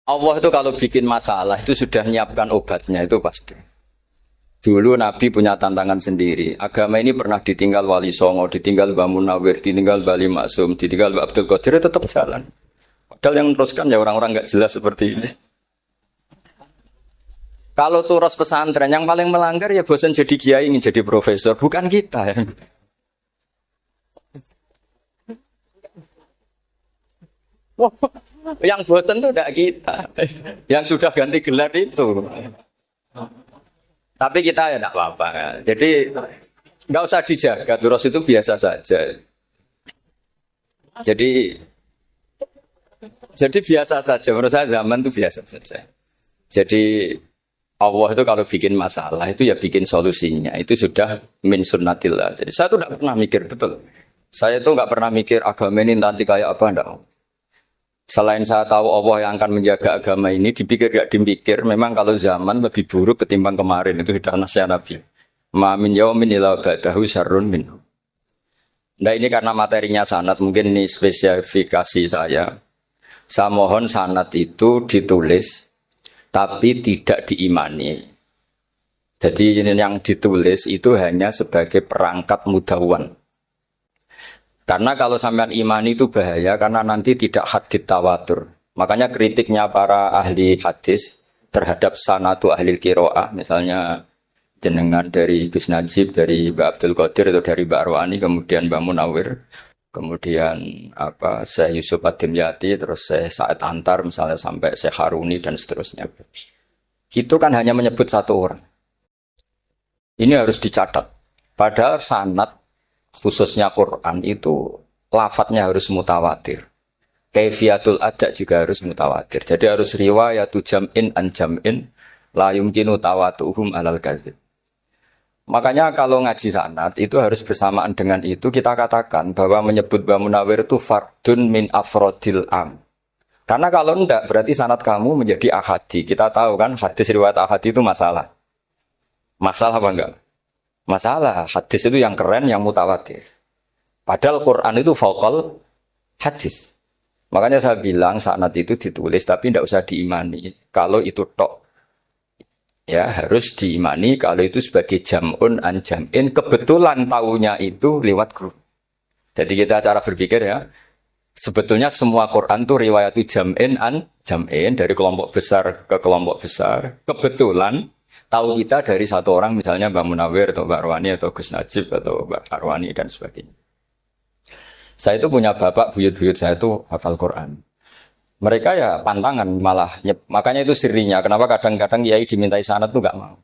Allah itu kalau bikin masalah itu sudah menyiapkan obatnya itu pasti. Dulu Nabi punya tantangan sendiri. Agama ini pernah ditinggal Wali Songo, ditinggal Mbah Munawir, ditinggal Bali Maksum, ditinggal Mbah Abdul Qadir, tetap jalan. Padahal yang meneruskan ya orang-orang nggak jelas seperti ini. Kalau turos pesantren yang paling melanggar ya bosan jadi kiai ingin jadi profesor, bukan kita ya. Yang bosan itu tidak kita, yang sudah ganti gelar itu. Tapi kita ya tidak apa-apa. Kan. Jadi nggak usah dijaga, turos itu biasa saja. Jadi biasa saja. Menurut saya zaman itu biasa saja. Jadi Allah itu kalau bikin masalah itu ya bikin solusinya. Itu sudah min sunnatillah. Jadi saya tuh tidak pernah mikir betul. Saya tuh nggak pernah mikir agama ini nanti kayak apa enggak. Selain saya tahu Allah yang akan menjaga agama ini, dipikir gak dipikir, memang kalau zaman lebih buruk ketimbang kemarin, itu sudah nasihat Nabi. Ma min yaumin illa ba'dahu syarrun min. Nah ini karena materinya sanad, mungkin ini spesifikasi saya. Saya mohon sanad itu ditulis, tapi tidak diimani. Jadi yang ditulis itu hanya sebagai perangkat mudawwan. Karena kalau sampean imani itu bahaya karena nanti tidak hadits tawatur. Makanya kritiknya para ahli hadis terhadap sanatu ahli qiraah, misalnya jenengan dari Gus Najib, dari Mbak Abdul Qadir atau dari Mbak Arwani, kemudian Mbak Munawir, kemudian Syekh Yusuf Ad-Dimyati, terus Syekh Sa'id Antar misalnya sampai Syekh Haruni dan seterusnya. Itu kan hanya menyebut satu orang. Ini harus dicatat. Padahal sanad khususnya Quran itu lafadznya harus mutawatir. Kaifiyatul ada juga harus mutawatir. Jadi harus riwayatu jam'in an jam'in la yumkinu tawatuhum alal kadzib. Makanya kalau ngaji sanad itu harus bersamaan dengan itu kita katakan bahwa menyebut Mbah Munawir itu fardun min afrodil am. Karena kalau enggak berarti sanad kamu menjadi ahadi. Kita tahu kan hadis riwayat ahadi itu masalah. Masalah apa enggak? Masalah hadis itu yang keren, yang mutawatir. Padahal Quran itu fauqal hadis. Makanya saya bilang sanad itu ditulis tapi tidak usah diimani. Kalau itu tok, ya harus diimani. Kalau itu sebagai jam'un an jam'in, kebetulan tahunya itu lewat guru. Jadi kita cara berpikir ya, sebetulnya semua Quran itu riwayat jam'in an jam'in dari kelompok besar ke kelompok besar. Kebetulan tahu kita dari satu orang misalnya Mbak Munawir atau Mbak Arwani atau Gus Najib atau Mbak Arwani dan sebagainya. Saya itu punya bapak, buyut-buyut saya itu hafal Quran. Mereka ya pantangan malah. Makanya itu sirinya. Kenapa kadang-kadang kiai dimintai sanad itu nggak mau.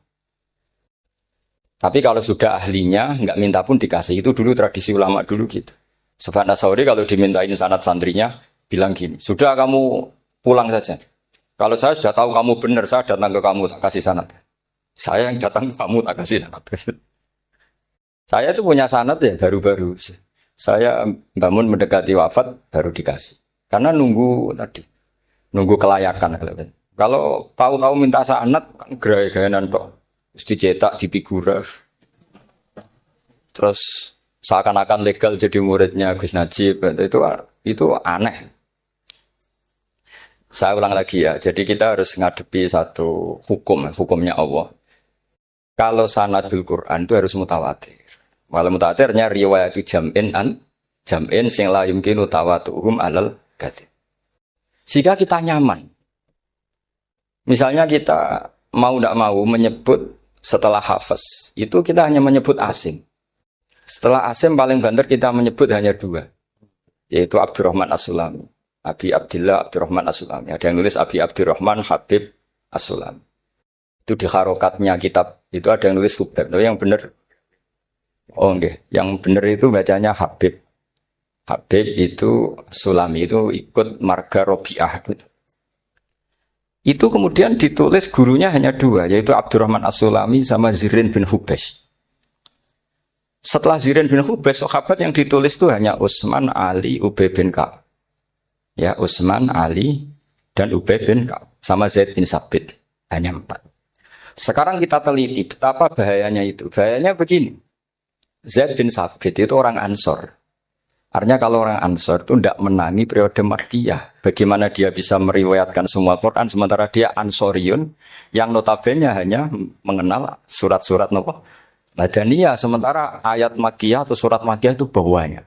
Tapi kalau sudah ahlinya nggak minta pun dikasih. Itu dulu tradisi ulama dulu gitu. Sufyan Ats-Tsauri kalau dimintain sanad santrinya bilang gini, sudah kamu pulang saja. Kalau saya sudah tahu kamu benar, saya datang ke kamu tak kasih sanad. Saya yang datang ke kamu tak kasih sanad. Saya itu punya sanad ya baru-baru. Saya bangun mendekati wafat baru dikasih. Karena nunggu tadi, nunggu kelayakan. Kalau tahu-tahu minta sanad kan gaya-gayanan tok. Terus dicetak di figura. Terus seakan-akan legal jadi muridnya Gus Najib. Itu aneh. Saya ulang lagi ya. Jadi kita harus ngadepi satu hukumnya Allah. Kalau sanadul Quran itu harus mutawatir. Walau mutawatirnya riwayat jam'in an jam'in sing la yumkinu tawatuhum alal kadzib. Jika kita nyaman. Misalnya kita mau tidak mau menyebut setelah hafaz, itu kita hanya menyebut asim. Setelah asim paling banter kita menyebut hanya dua. Yaitu Abdurrahman As-Sulami. Abi Abdillah Abdurrahman As-Sulami. Ada yang nulis Abi Abdurrahman Habib As-Sulami. Itu di harokatnya kitab itu ada yang nulis Hubeb. Tapi yang benar, yang benar itu bacanya Habib. Habib itu Sulami itu ikut marga Robi'ah. Itu kemudian ditulis gurunya hanya dua, yaitu Abdurrahman As-Sulami sama Zirin bin Hubesh. Setelah Zirin bin Hubesh, sahabat yang ditulis itu hanya Utsman, Ali, Ubay bin Ka'ab. Ya, Utsman, Ali, dan Ubay bin Ka'ab. Sama Zaid bin Sabit. Hanya 4. Sekarang kita teliti betapa bahayanya itu. Bahayanya begini. Zaid bin Sabit itu orang Ansor. Artinya kalau orang Ansor itu tidak menangi periode Makkiyah. Bagaimana dia bisa meriwayatkan semua Quran sementara dia Ansoriun yang notabene hanya mengenal surat-surat nopo Madaniyah, sementara ayat Makkiyah atau surat Makkiyah itu bawahnya.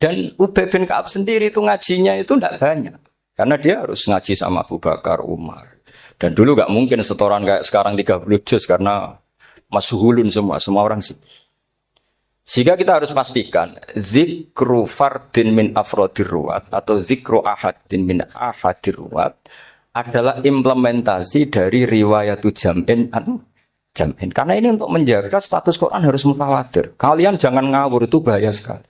Dan Ubay bin Ka'ab sendiri itu ngajinya itu tidak banyak. Karena dia harus ngaji sama Abu Bakar, Umar. Dan dulu nggak mungkin setoran kayak sekarang 30 juz karena masyhulun semua orang. Sehingga kita harus pastikan zikru fardin min afrodir ruwat atau zikru ahadin min ahadir ruwat adalah implementasi dari riwayatu jam'in jam'in. Karena ini untuk menjaga status Quran harus mutawatir. Kalian jangan ngawur, itu bahaya sekali.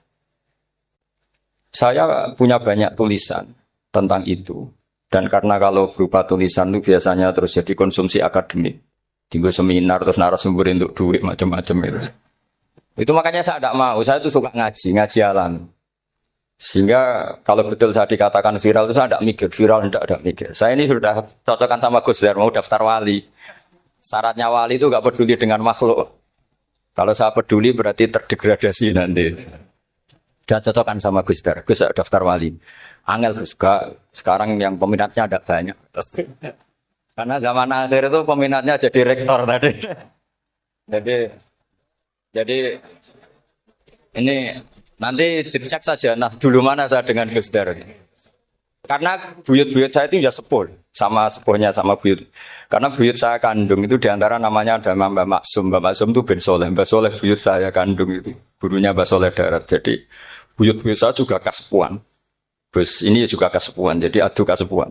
Saya punya banyak tulisan tentang itu. Dan karena kalau berupa tulisan itu biasanya terus jadi konsumsi akademik. Tinggal seminar terus narasumber untuk duit macam-macam itu. Itu makanya saya tidak mau, saya itu suka ngaji alam. Sehingga kalau betul saya dikatakan viral itu saya tidak mikir, viral tidak mikir. Saya ini sudah cocokkan sama Gus Dar, mau daftar wali. Syaratnya wali itu nggak peduli dengan makhluk. Kalau saya peduli berarti terdegradasi nanti. Sudah cocokkan sama Gus Dar, Gus daftar wali. Angel Gus, sekarang yang peminatnya ada banyak. Karena zaman akhir itu peminatnya jadi rektor tadi. Jadi ini nanti cek saja. Nah dulu mana saya dengan Gus Dar. Karena buyut-buyut saya itu ya sepuh. Sama sepuhnya sama buyut. Karena buyut saya kandung itu diantara namanya ada Mbak Maksum. Mbak Maksum itu bin Soleh. Mbak Soleh buyut saya kandung itu. Gurunya Mbak Soleh Darat. Jadi buyut-buyut saya juga kasepuan. Terus ini juga kasepuan. Jadi adu kasepuan.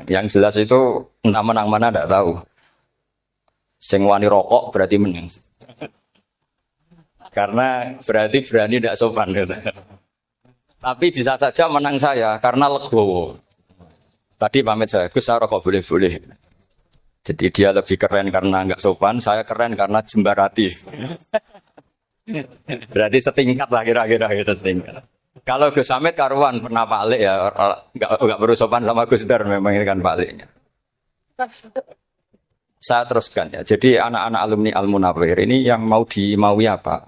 Yang jelas itu entah menang mana tidak tahu. Sing wani rokok berarti menang. Karena berarti berani tidak sopan. Tapi bisa saja menang saya karena legowo. Tadi pamit saya, Gus saya rokok boleh-boleh. Jadi dia lebih keren karena nggak sopan, saya keren karena jembarati. Berarti setingkat lah kira-kira gitu setingkat. Kalau Gus Hamid karuan pernah balik ya, nggak perlu sopan sama Gus Dar memang ini kan baliknya. Saya teruskan ya. Jadi anak-anak alumni Al-Munawwir ini yang mau dimaui apa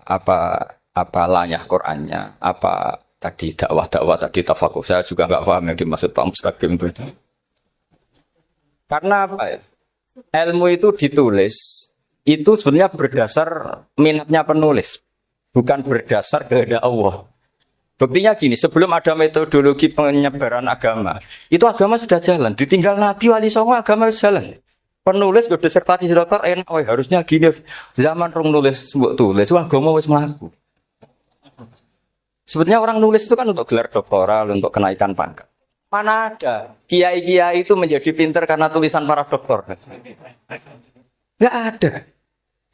lanyah Qur'annya, apa tadi dakwah tadi tafakuh. Saya juga nggak paham yang dimaksud Pak Mustaqim itu. Karena apa ya? Ilmu itu ditulis itu sebenarnya berdasar minatnya penulis, bukan berdasar kehendak Allah. Buktinya gini, sebelum ada metodologi penyebaran agama, itu agama sudah jalan. Ditinggal Nabi Wali Songo agama sudah jalan. Penulis gue disertasi dokter enak, harusnya gini. Zaman rong nulis tulis, wah gue mau wis mlaku. Sebetulnya orang nulis itu kan untuk gelar doktoral, untuk kenaikan pangkat. Mana ada kiai-kiai itu menjadi pinter karena tulisan para dokter? Gak ada.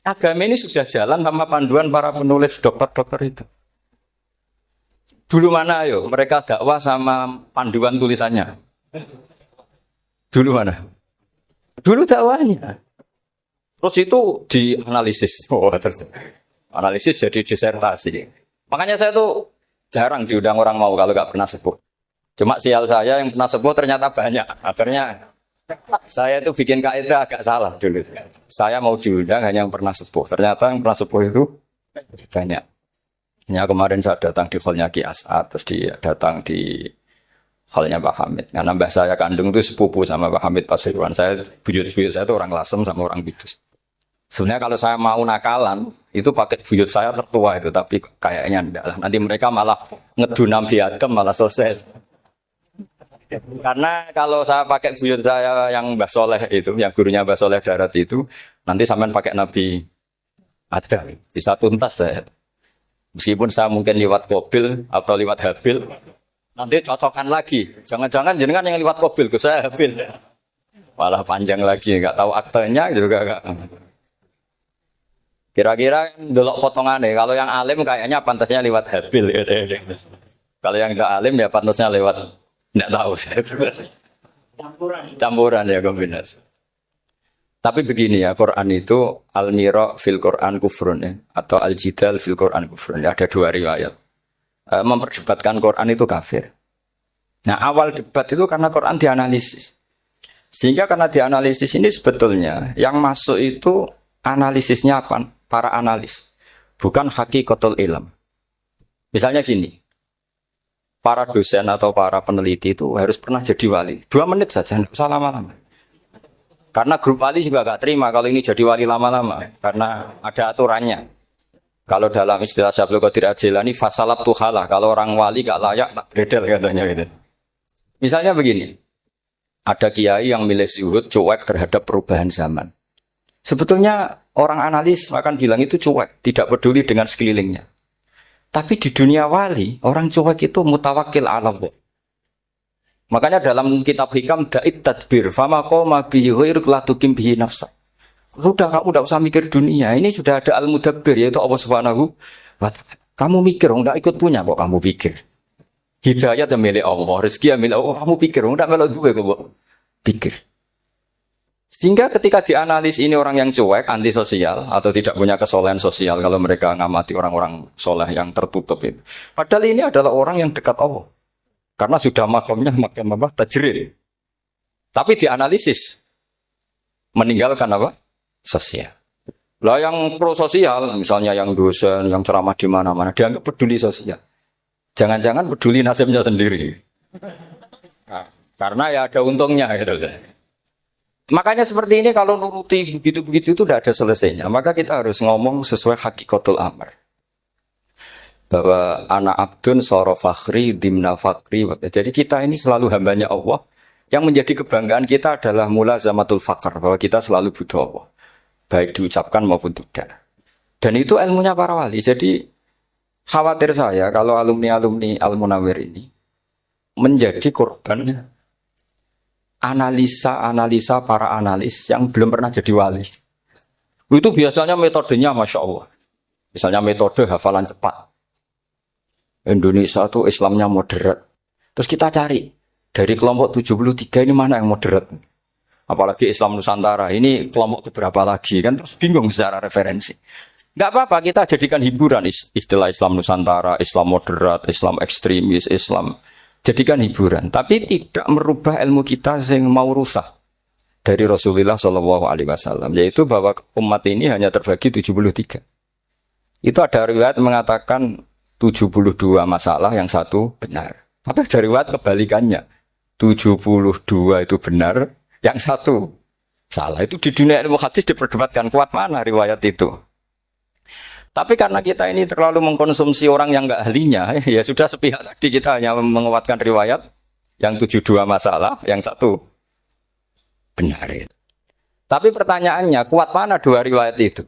Agama ini sudah jalan sama panduan para penulis dokter-dokter itu. Dulu mana ayo mereka dakwah sama panduan tulisannya? Dulu mana? Dulu dakwahnya. Terus itu dianalisis. Analisis jadi disertasi. Makanya saya tuh jarang diundang orang mau kalau gak pernah sepuh. Cuma sial saya yang pernah sepuh ternyata banyak. Akhirnya saya itu bikin kaidah agak salah dulu. Saya mau diundang hanya yang pernah sepuh. Ternyata yang pernah sepuh itu banyak. Ya kemarin saya datang di hallnya Ki As'ad, terus dia datang di hallnya Pak Hamid. Karena mbah saya kandung itu sepupu sama Pak Hamid Pasuruan. Saya buyut-buyut saya itu orang Lasem sama orang Bidus. Sebenarnya kalau saya mau nakalan, itu pakai buyut saya tertua itu, tapi kayaknya enggak lah. Nanti mereka malah ngedunam di Adam, malah selesai. Karena kalau saya pakai buyut saya yang Mbah Soleh itu, yang gurunya Mbah Soleh Darat itu, nanti sampean pakai Nabi Adam, bisa tuntas saya. Meskipun saya mungkin lewat Qabil atau lewat Habil, nanti cocokkan lagi. Jangan-jangan jenengan yang lewat Qabil, saya Habil. Malah panjang lagi, nggak tahu aktenya juga nggak. Kira-kira delok potongannya. Kalau yang alim kayaknya pantasnya lewat Habil. Kalau yang nggak alim ya pantasnya lewat nggak tahu saya. Campuran ya kombinasi. Tapi begini ya, Quran itu al-mira fil Quran kufrun ya, atau al-jidal fil Quran kufrun. Ya, ada dua riwayat. Memperdebatkan Quran itu kafir. Nah, awal debat itu karena Quran dianalisis. Sehingga karena dianalisis ini sebetulnya yang masuk itu analisisnya apa? Para analis. bukan hakikatul ilm. Misalnya gini, para dosen atau para peneliti itu harus pernah jadi wali. 2 menit saja, nggak usah lama-lama. Karena grup wali juga gak terima kalau ini jadi wali lama-lama. Karena ada aturannya. Kalau dalam istilah Syaikhul Qadir Al-Jilani, fasalab tuhalah. Kalau orang wali gak layak, tak gredel katanya gitu. Misalnya begini. Ada kiai yang milih zuhud, cuek terhadap perubahan zaman. Sebetulnya orang analis akan bilang itu cuek. Tidak peduli dengan sekelilingnya. Tapi di dunia wali, orang cuek itu mutawakkil ala Allah. Makanya dalam kitab hikam da'id tadbir fama qoma bihi ghairuk la tuqim bihi nafsa. Sudah kamu tidak usah mikir dunia. Ini sudah ada al-mudabbir yaitu Allah Subhanahu wa ta'ala. Kamu mikir enggak ikut punya kok kamu pikir. Hidayah yang milik Allah, rezeki yang milik Allah, kamu pikir enggak melok duwe kok pikir. Sehingga ketika dianalisis ini orang yang cuek, anti sosial atau tidak punya kesolehan sosial kalau mereka ngamati orang-orang soleh yang tertutup itu. Padahal ini adalah orang yang dekat Allah. Karena sudah makamnya makam apa? Tajrid. Tapi dianalisis meninggalkan apa? Sosial. Lah yang pro sosial, misalnya yang dosen, yang ceramah di mana-mana, dianggap peduli sosial. Jangan-jangan peduli nasibnya sendiri. Nah, karena ya ada untungnya gitu. Makanya seperti ini kalau nuruti begitu-begitu itu tidak ada selesainya. Maka kita harus ngomong sesuai hakikatul amr. Bahwa anak abdun soro fakhri dimna fakri. Jadi kita ini selalu hambanya Allah. Yang menjadi kebanggaan kita adalah mulazamatul fakr. Bahwa kita selalu butuh Allah. Baik diucapkan maupun tidak. Dan itu ilmunya para wali. Jadi khawatir saya kalau alumni-alumni Al-Munawwir ini menjadi korban analisa-analisa para analis yang belum pernah jadi wali. Itu biasanya metodenya Masya Allah. Misalnya metode hafalan cepat. Indonesia tuh Islamnya moderat. Terus kita cari dari kelompok 73 ini mana yang moderat? Apalagi Islam Nusantara ini kelompok keberapa lagi kan? Terus bingung secara referensi. Nggak apa-apa kita jadikan hiburan istilah Islam Nusantara, Islam moderat, Islam ekstremis, Islam jadikan hiburan. Tapi tidak merubah ilmu kita yang mau rusak dari Rasulullah SAW, yaitu bahwa umat ini hanya terbagi 73. Itu ada riwayat mengatakan 72 masalah yang satu benar. Tapi dari riwayat kebalikannya. 72 itu benar, yang satu salah. Itu di dunia ilmu hadis diperdebatkan kuat mana riwayat itu. Tapi karena kita ini terlalu mengkonsumsi orang yang enggak ahlinya, ya sudah sepihak tadi kita hanya menguatkan riwayat yang 72 masalah, yang satu benar. Tapi pertanyaannya, kuat mana dua riwayat itu?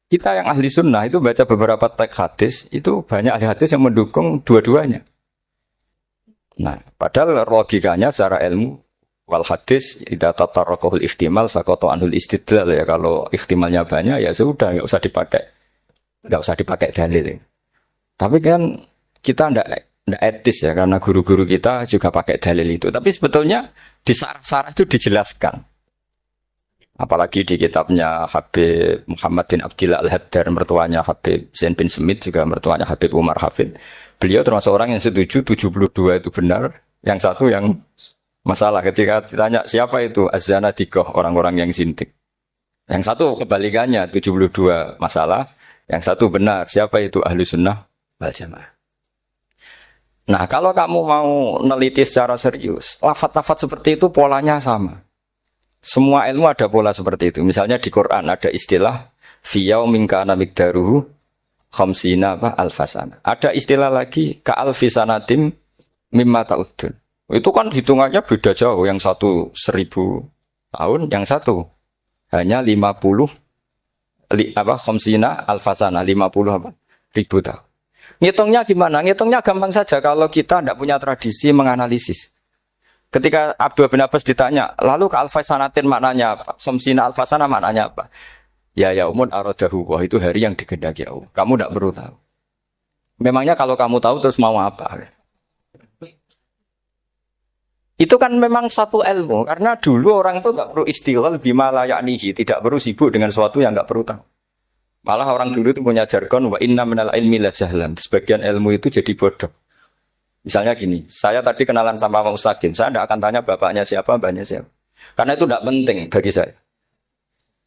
Kita yang ahli sunnah itu baca beberapa teks hadis, itu banyak ahli hadis yang mendukung dua-duanya. Nah, padahal logikanya secara ilmu, wal hadis, idza tatarraqahul ihtimal, saqata anhul istidlal. Ya, kalau ihtimalnya banyak, ya sudah, nggak usah dipakai dalil. Tapi kan kita ndak etis ya, karena guru-guru kita juga pakai dalil itu. Tapi sebetulnya di sarah-sarah itu dijelaskan. Apalagi di kitabnya Habib Muhammad bin Abdillah Al-Haddar, mertuanya Habib Zain bin Smith, juga mertuanya Habib Umar Hafid. Beliau termasuk orang yang setuju 72 itu benar, yang satu yang masalah. Ketika ditanya siapa itu Az-Zanadiqah, orang-orang yang sintik. Yang satu kebalikannya 72 masalah, yang satu benar, siapa itu Ahlu Sunnah wal Jamaah. Nah, kalau kamu mau neliti secara serius, lafaz-lafaz seperti itu polanya sama. Semua ilmu ada pola seperti itu. Misalnya di Quran ada istilah fiyau minkana mikdaruhu khamsina alfasana. Ada istilah lagi ka'alfisanatim mimma ta'udun. Itu kan hitungannya beda jauh. Yang satu 1000 tahun, yang satu hanya 50 khamsina alfasana, 50 ribu tahun. Ngitungnya gimana? Ngitungnya gampang saja kalau kita tidak punya tradisi menganalisis. Ketika Abdul bin Abbas ditanya, lalu ke alfasanatin maknanya apa? Khamsina alfasana maknanya apa? Ya yaumun aradahu, wah itu hari yang dikehendaki Allah. Kamu tidak perlu tahu. Memangnya kalau kamu tahu terus mau apa? Itu kan memang satu ilmu, karena dulu orang itu tidak perlu istighal bima la ya'nihi, tidak perlu sibuk dengan sesuatu yang tidak perlu tahu. Malah orang dulu itu punya jargon wa inna minal ilmi la jahlan. Sebagian ilmu itu jadi bodoh. Misalnya gini, saya tadi kenalan sama Pak Mustaqim, saya tidak akan tanya bapaknya siapa, mbaknya siapa. Karena itu tidak penting bagi saya.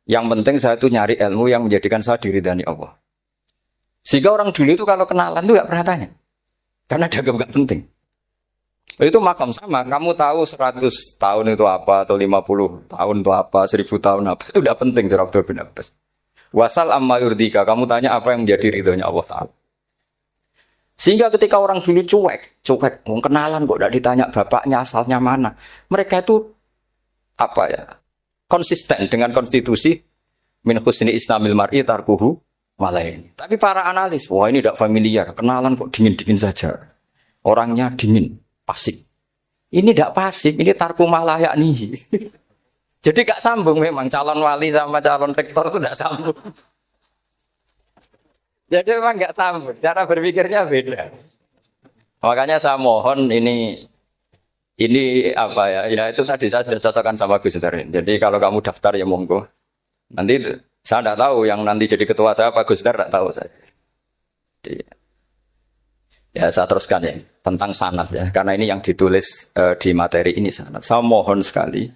Yang penting saya itu nyari ilmu yang menjadikan saya diridani Allah. Sehingga orang dulu itu kalau kenalan itu nggak pernah tanya. Karena dianggap nggak penting. Itu makam sama. Kamu tahu 100 tahun itu apa, atau 50 tahun itu apa, 1000 tahun apa. Itu tidak penting, Dr. Abdul bin Abbas. Wasal amma yurdika. Kamu tanya apa yang menjadi ridhonya Allah Ta'ala. Sehingga ketika orang dulu cuek, kenalan kok tidak ditanya bapaknya asalnya mana. Mereka itu apa ya? Konsisten dengan konstitusi min husni islamil mar'i tarkuhu malaini. Tapi para analis, wah ini tidak familiar. Kenalan kok dingin-dingin saja. Orangnya dingin, pasif. Ini tidak pasif, ini tarku malayak nih. Jadi gak sambung memang calon wali sama calon rektor itu tidak sambung. Jadi memang gak sambung, cara berpikirnya beda. Makanya saya mohon ini apa ya? Ya itu tadi saya sudah cocokkan sama Gus Darin. Jadi kalau kamu daftar ya monggo. Nanti saya tidak tahu yang nanti jadi ketua saya Pak Gus Dar tidak tahu saya. Jadi, ya saya teruskan ya tentang sanad ya, karena ini yang ditulis di materi ini sanad. Saya mohon sekali.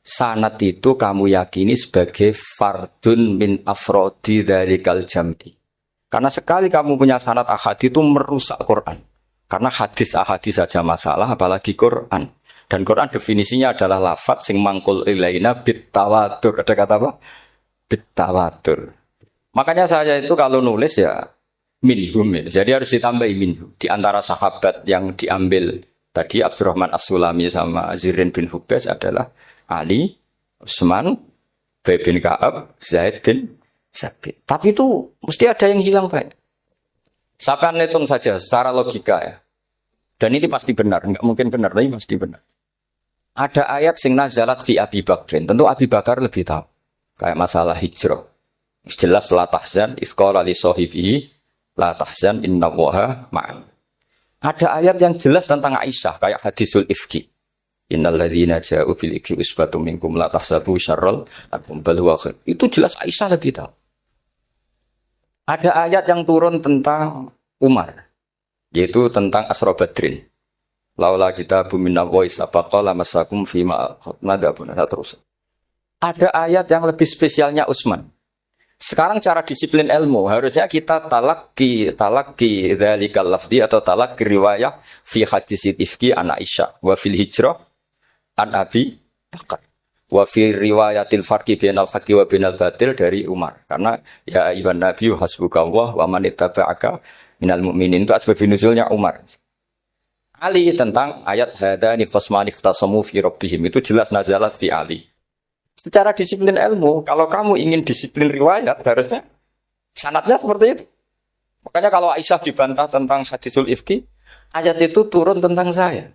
Sanad itu kamu yakini sebagai fardun min afrodi dzalikal jam'i. Karena sekali kamu punya sanad ahad itu merusak Quran. Karena hadis saja masalah, apalagi Quran. Dan Quran definisinya adalah lafadz sing mangkul ilaina bit tawatur. Ada kata apa? Bit tawatur. Makanya saya itu kalau nulis ya minhum ya. Jadi harus ditambahi minhum. Di antara sahabat yang diambil tadi Abdurrahman As-Sulami sama Zirin bin Hubes adalah Ali, Utsman, Ubay bin Ka'ab, Zaid bin Sabit. Tapi itu mesti ada yang hilang banyak. Saya akan hitung saja secara logika ya. Dan ini pasti benar, enggak mungkin benar, tapi pasti benar. Ada ayat sing nazalat fi Abi Bakrin. Tentu Abi Bakar lebih tahu. Kayak masalah hijrah. Jelas la tahzan isqala li sahibihi la tahzan innallaha ma'an. Ada ayat yang jelas tentang Aisyah kayak hadisul ifki. Innal ladzina ja'u bil ifki usbatum minkum la tahsabu syarral lakum bal huwa khair. Itu jelas Aisyah lebih tahu. Ada ayat yang turun tentang Umar, yaitu tentang Asra Badrin. Laula kita bumina voice apaqala masakum fima nadabun terus. Ada ayat yang lebih spesialnya Utsman. Sekarang cara disiplin ilmu harusnya kita talaqi dzalikal lafzi atau talaqi riwayah fi hadisil ifki an Aisyah wa fil hijrah an Abi Bakar. Wa fi riwayatil farqi bainal haqqi wa bainal batil dari Umar. Karena ya ayyuhan nabiyyu hasbukallah wa man ittaba'aka minal mu'minin itu asbab nuzulnya Umar. Ali tentang ayat hadani fasmani ikhtasamu fi rabbihim itu jelas nazalat fi Ali. Secara disiplin ilmu, kalau kamu ingin disiplin riwayat harusnya sanadnya seperti itu. Makanya kalau Aisyah dibantah tentang hadisul ifki, ayat itu turun tentang saya.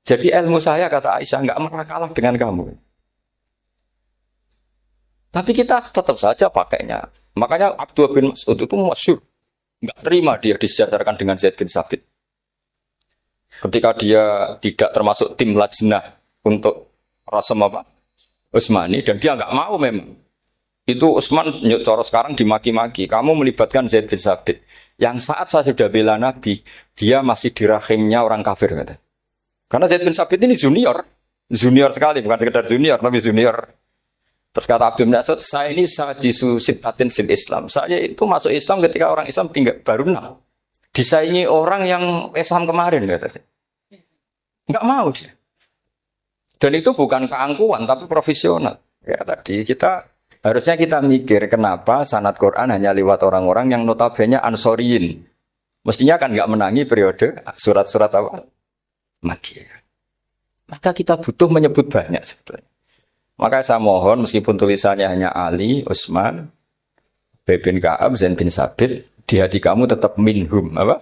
Jadi ilmu saya kata Aisyah enggak pernah kalah dengan kamu. Tapi kita tetap saja pakainya. Makanya Abdullah bin Mas'ud itu masyhur. Enggak terima dia disejajarkan dengan Zaid bin Sabit. Ketika dia tidak termasuk tim lajnah untuk Rasam apa? Utsmani, dan dia enggak mau memang. Itu Utsman coro sekarang dimaki-maki. Kamu melibatkan Zaid bin Sabit. Yang saat saya sudah bela Nabi, dia masih di rahimnya orang kafir. Kata. Karena Zaid bin Sabit ini junior. Junior sekali, bukan sekedar junior, tapi junior. Terus kata Abdul Nasud, saya ini sadisu sittatin fil Islam. Saya itu masuk Islam ketika orang Islam tinggal baru 6. Disaingi orang yang Islam kemarin, katanya. Enggak mau dia. Dan itu bukan keangkuhan, tapi profesional. Ya tadi harusnya kita mikir kenapa sanad Quran hanya lewat orang-orang yang notabene ansoriyin. Mestinya kan enggak menangi periode surat-surat apa? Makkiyah. Maka kita butuh menyebut banyak sebetulnya. Maka saya mohon meskipun tulisannya hanya Ali, Utsman, Ubay bin Ka'ab, Zaid bin Sabit, di hati kamu tetap minhum apa?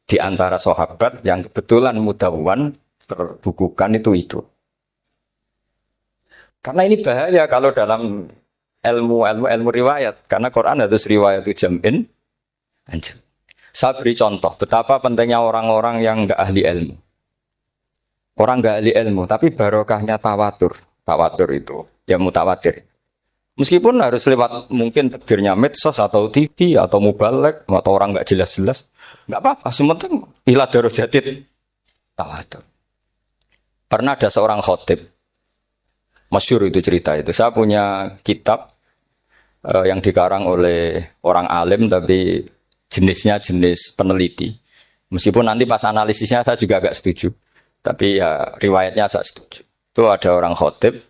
Di antara sahabat yang kebetulan mudawwan terbukukan itu. Karena ini bahaya kalau dalam ilmu riwayat, karena Quran harus riwayat itu jam'in anjam. Saya beri contoh betapa pentingnya orang-orang yang enggak ahli ilmu. Orang enggak ahli ilmu, tapi barokahnya tawatur. Tawatur itu ya mutawatir. Meskipun harus lewat mungkin takdirnya medsos atau TV atau mubalek atau orang nggak jelas-jelas, nggak apa-apa. Sementing ila darajatid tawatur. Pernah ada seorang khotib, masyhur itu cerita itu. Saya punya kitab yang dikarang oleh orang alim tapi jenisnya jenis peneliti. Meskipun nanti pas analisisnya saya juga agak setuju. Tapi ya riwayatnya saya setuju. Itu ada orang khotib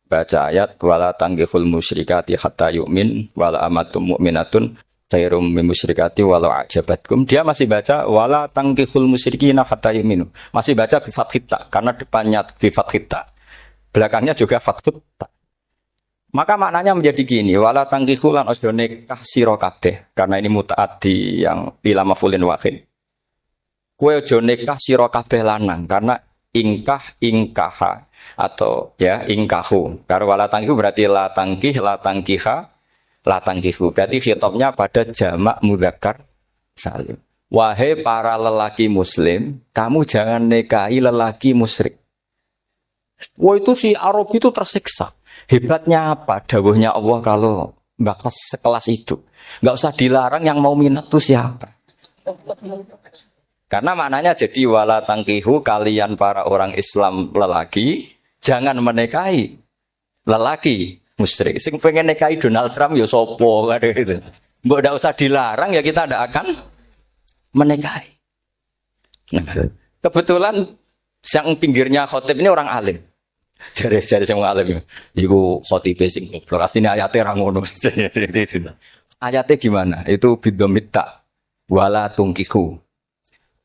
baca ayat wala tanggihul musyrikati hatta yu'min wala amatum mu'minatun khairum min musyrikati walau ajabatkum. Dia masih baca wala tanggihul musyrikina hatta yu'minu. Masih baca bi fathita karena depannya bi fathita. Belakangnya juga fathita. Maka maknanya menjadi gini, wala tanggihul lan ojo nikah sira kabeh karena ini mutaaddi yang ila mafulin wahid. Kowe aja nikah sira kabeh lanang karena ingkaha atau ya ingkahu. Karo wala tangkihu berarti la tangkiha, la tangkihu. Berarti khitabnya pada jamak mudzakkar salim. Wahai para lelaki muslim, kamu jangan nikahi lelaki musyrik. Wah itu si Arab itu tersiksa. Hebatnya apa? Dawuhnya Allah kalau bakas sekelas itu. Enggak usah dilarang, yang mau minat itu siapa? Karena maknanya jadi wala tangkihu, kalian para orang Islam lelaki jangan menikahi lelaki musyrik. Sing pengen nikahi Donald Trump ya sopo kan gitu. Mbok ndak usah dilarang ya kita ndak akan menikahi. Nah, kebetulan yang pinggirnya khotib ini orang alim. Jare-jare sing alim iku khotibe sing goblok. Asline ayate ra ngono. Ayatnya gimana? Itu bidomita wala tungkihu.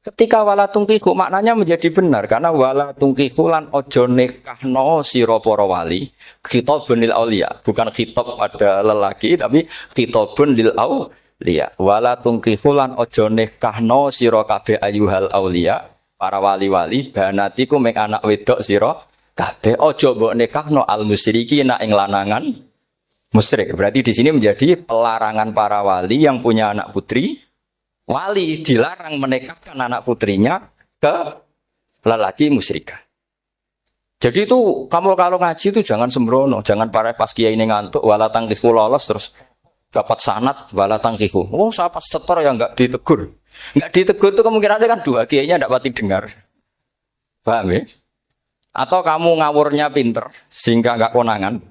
Ketika wala tungkihu maknanya menjadi benar karena wala tungkihu lan ojo nikahno sira para wali khitabun lil auliya, bukan khitab pada lelaki tapi khitabun lil auliya. Wala tungkihu lan ojo nikahno sira kabeh ayyuhal auliya, para wali-wali banatiku mek anak wedok sira kabeh ojo mbok nikahno al musyrikina ing lanangan musyrik. Berarti di sini menjadi pelarangan para wali yang punya anak putri. Wali dilarang menikahkan anak putrinya ke lelaki musyrikah. Jadi itu kamu kalau ngaji itu jangan sembrono, jangan para pas kiai ini ngantuk wala tangkihu lolos terus dapat sanad wala tangkihu. Oh, saya pas setor yang enggak ditegur. Enggak ditegur itu kemungkinannya kan dua kiainya enggak pati dengar. Paham ya? Atau kamu ngawurnya pinter sehingga enggak konangan.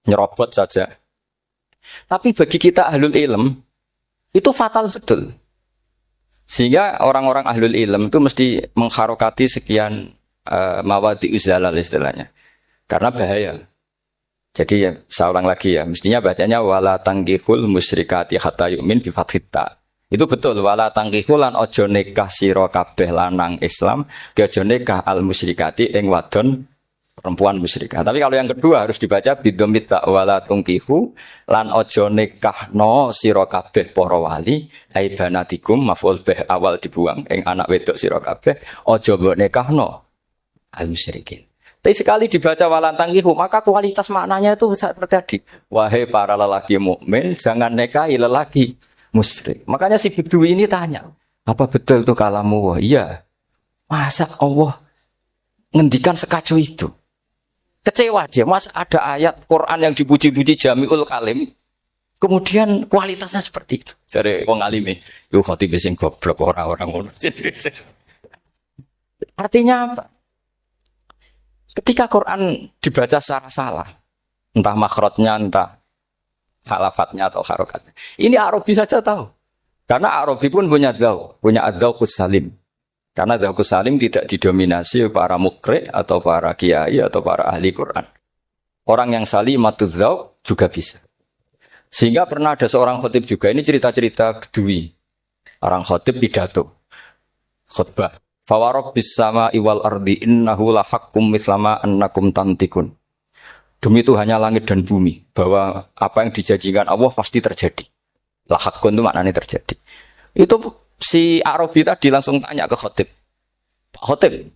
Nyerobot saja. Tapi bagi kita ahlul ilm itu fatal betul. Sehingga orang-orang ahlul ilm itu mesti mengharokati sekian mawadi uzalal istilahnya. Karena bahaya. Jadi ya, saya ulang lagi ya, mestinya bacanya wala tangkihul musyrikati hatta yu'min bi fathita. Itu betul wala tangkihul lan ojo nikah sira kabeh lanang Islam, ojo nikah al musyrikati ing wadon perempuan musyrikah. Tapi kalau yang kedua harus dibaca bidomita wala tungkihu lan ojo nikahno sira kabeh para wali aibanatikum maf'ul bih awal dibuang ing anak wedok sira kabeh ojo mbok nikahno al musyrikin. Tapi sekali dibaca wala tungkihu maka kualitas maknanya itu bisa terjadi. Wahai para lelaki mukmin jangan nikahi lelaki musyrik. Makanya si Bedui ini tanya, apa betul itu kalamu? Wah, iya. Masa Allah ngendikan sekacau itu? Kecewa dia, mas ada ayat Quran yang dipuji-puji Jami'ul Kalim, kemudian kualitasnya seperti itu. Jadi wong alime, yo khotib sing goblok orang-orang ngono. Artinya apa? Ketika Quran dibaca secara salah, entah makhrajnya, entah halafatnya atau harokatnya, ini Arabi saja tahu. Karena Arabi pun punya ad-dzauqus salim. Karena dzauqus salim tidak didominasi para mukri atau para kiai atau para ahli Quran. Orang yang salimatuz dzauq juga bisa. Sehingga pernah ada seorang khotib juga, ini cerita-cerita Bedui. Orang khotib pidato. Khutbah. Fawarabbis sama'i wal ardi innahu lahaqqum mislama annakum tantikun. Demi Tuhannya langit dan bumi, bahwa apa yang dijanjikan Allah pasti terjadi. Lahaqqun itu maknanya terjadi. Itu si Arabi tadi langsung tanya ke khotib. Pak khotib,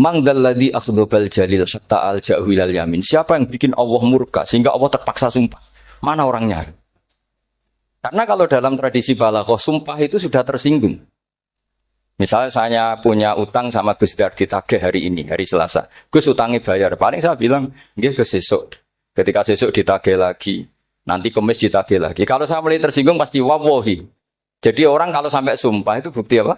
mangdalladzi akhdobal jalil hatta al-ja'hu ilal yamin. Siapa yang bikin Allah murka sehingga Allah terpaksa sumpah? Mana orangnya? Karena kalau dalam tradisi balaghah sumpah itu sudah tersinggung. Misalnya saya punya utang sama Gus Dar ditagih hari ini, hari Selasa. Gus utangnya bayar. Paling saya bilang, nggih Gus sesuk. Ketika sesuk ditagih lagi, nanti Kamis ditagih lagi. Kalau saya mulai tersinggung pasti wallahi. Jadi orang kalau sampai sumpah itu bukti apa?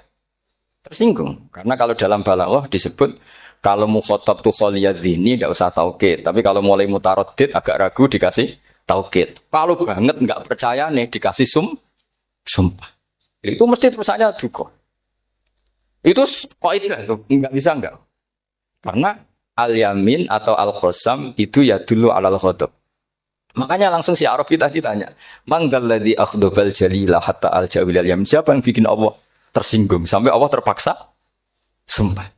Tersinggung. Karena kalau dalam balaghah disebut kalau mukhatab tu khaliyadzini enggak usah taukid. Tapi kalau mulai mutaraddid agak ragu dikasih taukid. Kalau banget enggak percaya nih dikasih sumpah. Itu mesti terusannya juga. Itu kaidah itu enggak bisa enggak. Karena al-yamin atau al-qasam itu ya dulu alal ghadab. Makanya langsung si Arabi tadi tanya, "Mangdalladzi akhdabal jalila hatta al-jawil al-yamin?" Siapa yang bikin Allah tersinggung sampai Allah terpaksa sumpah.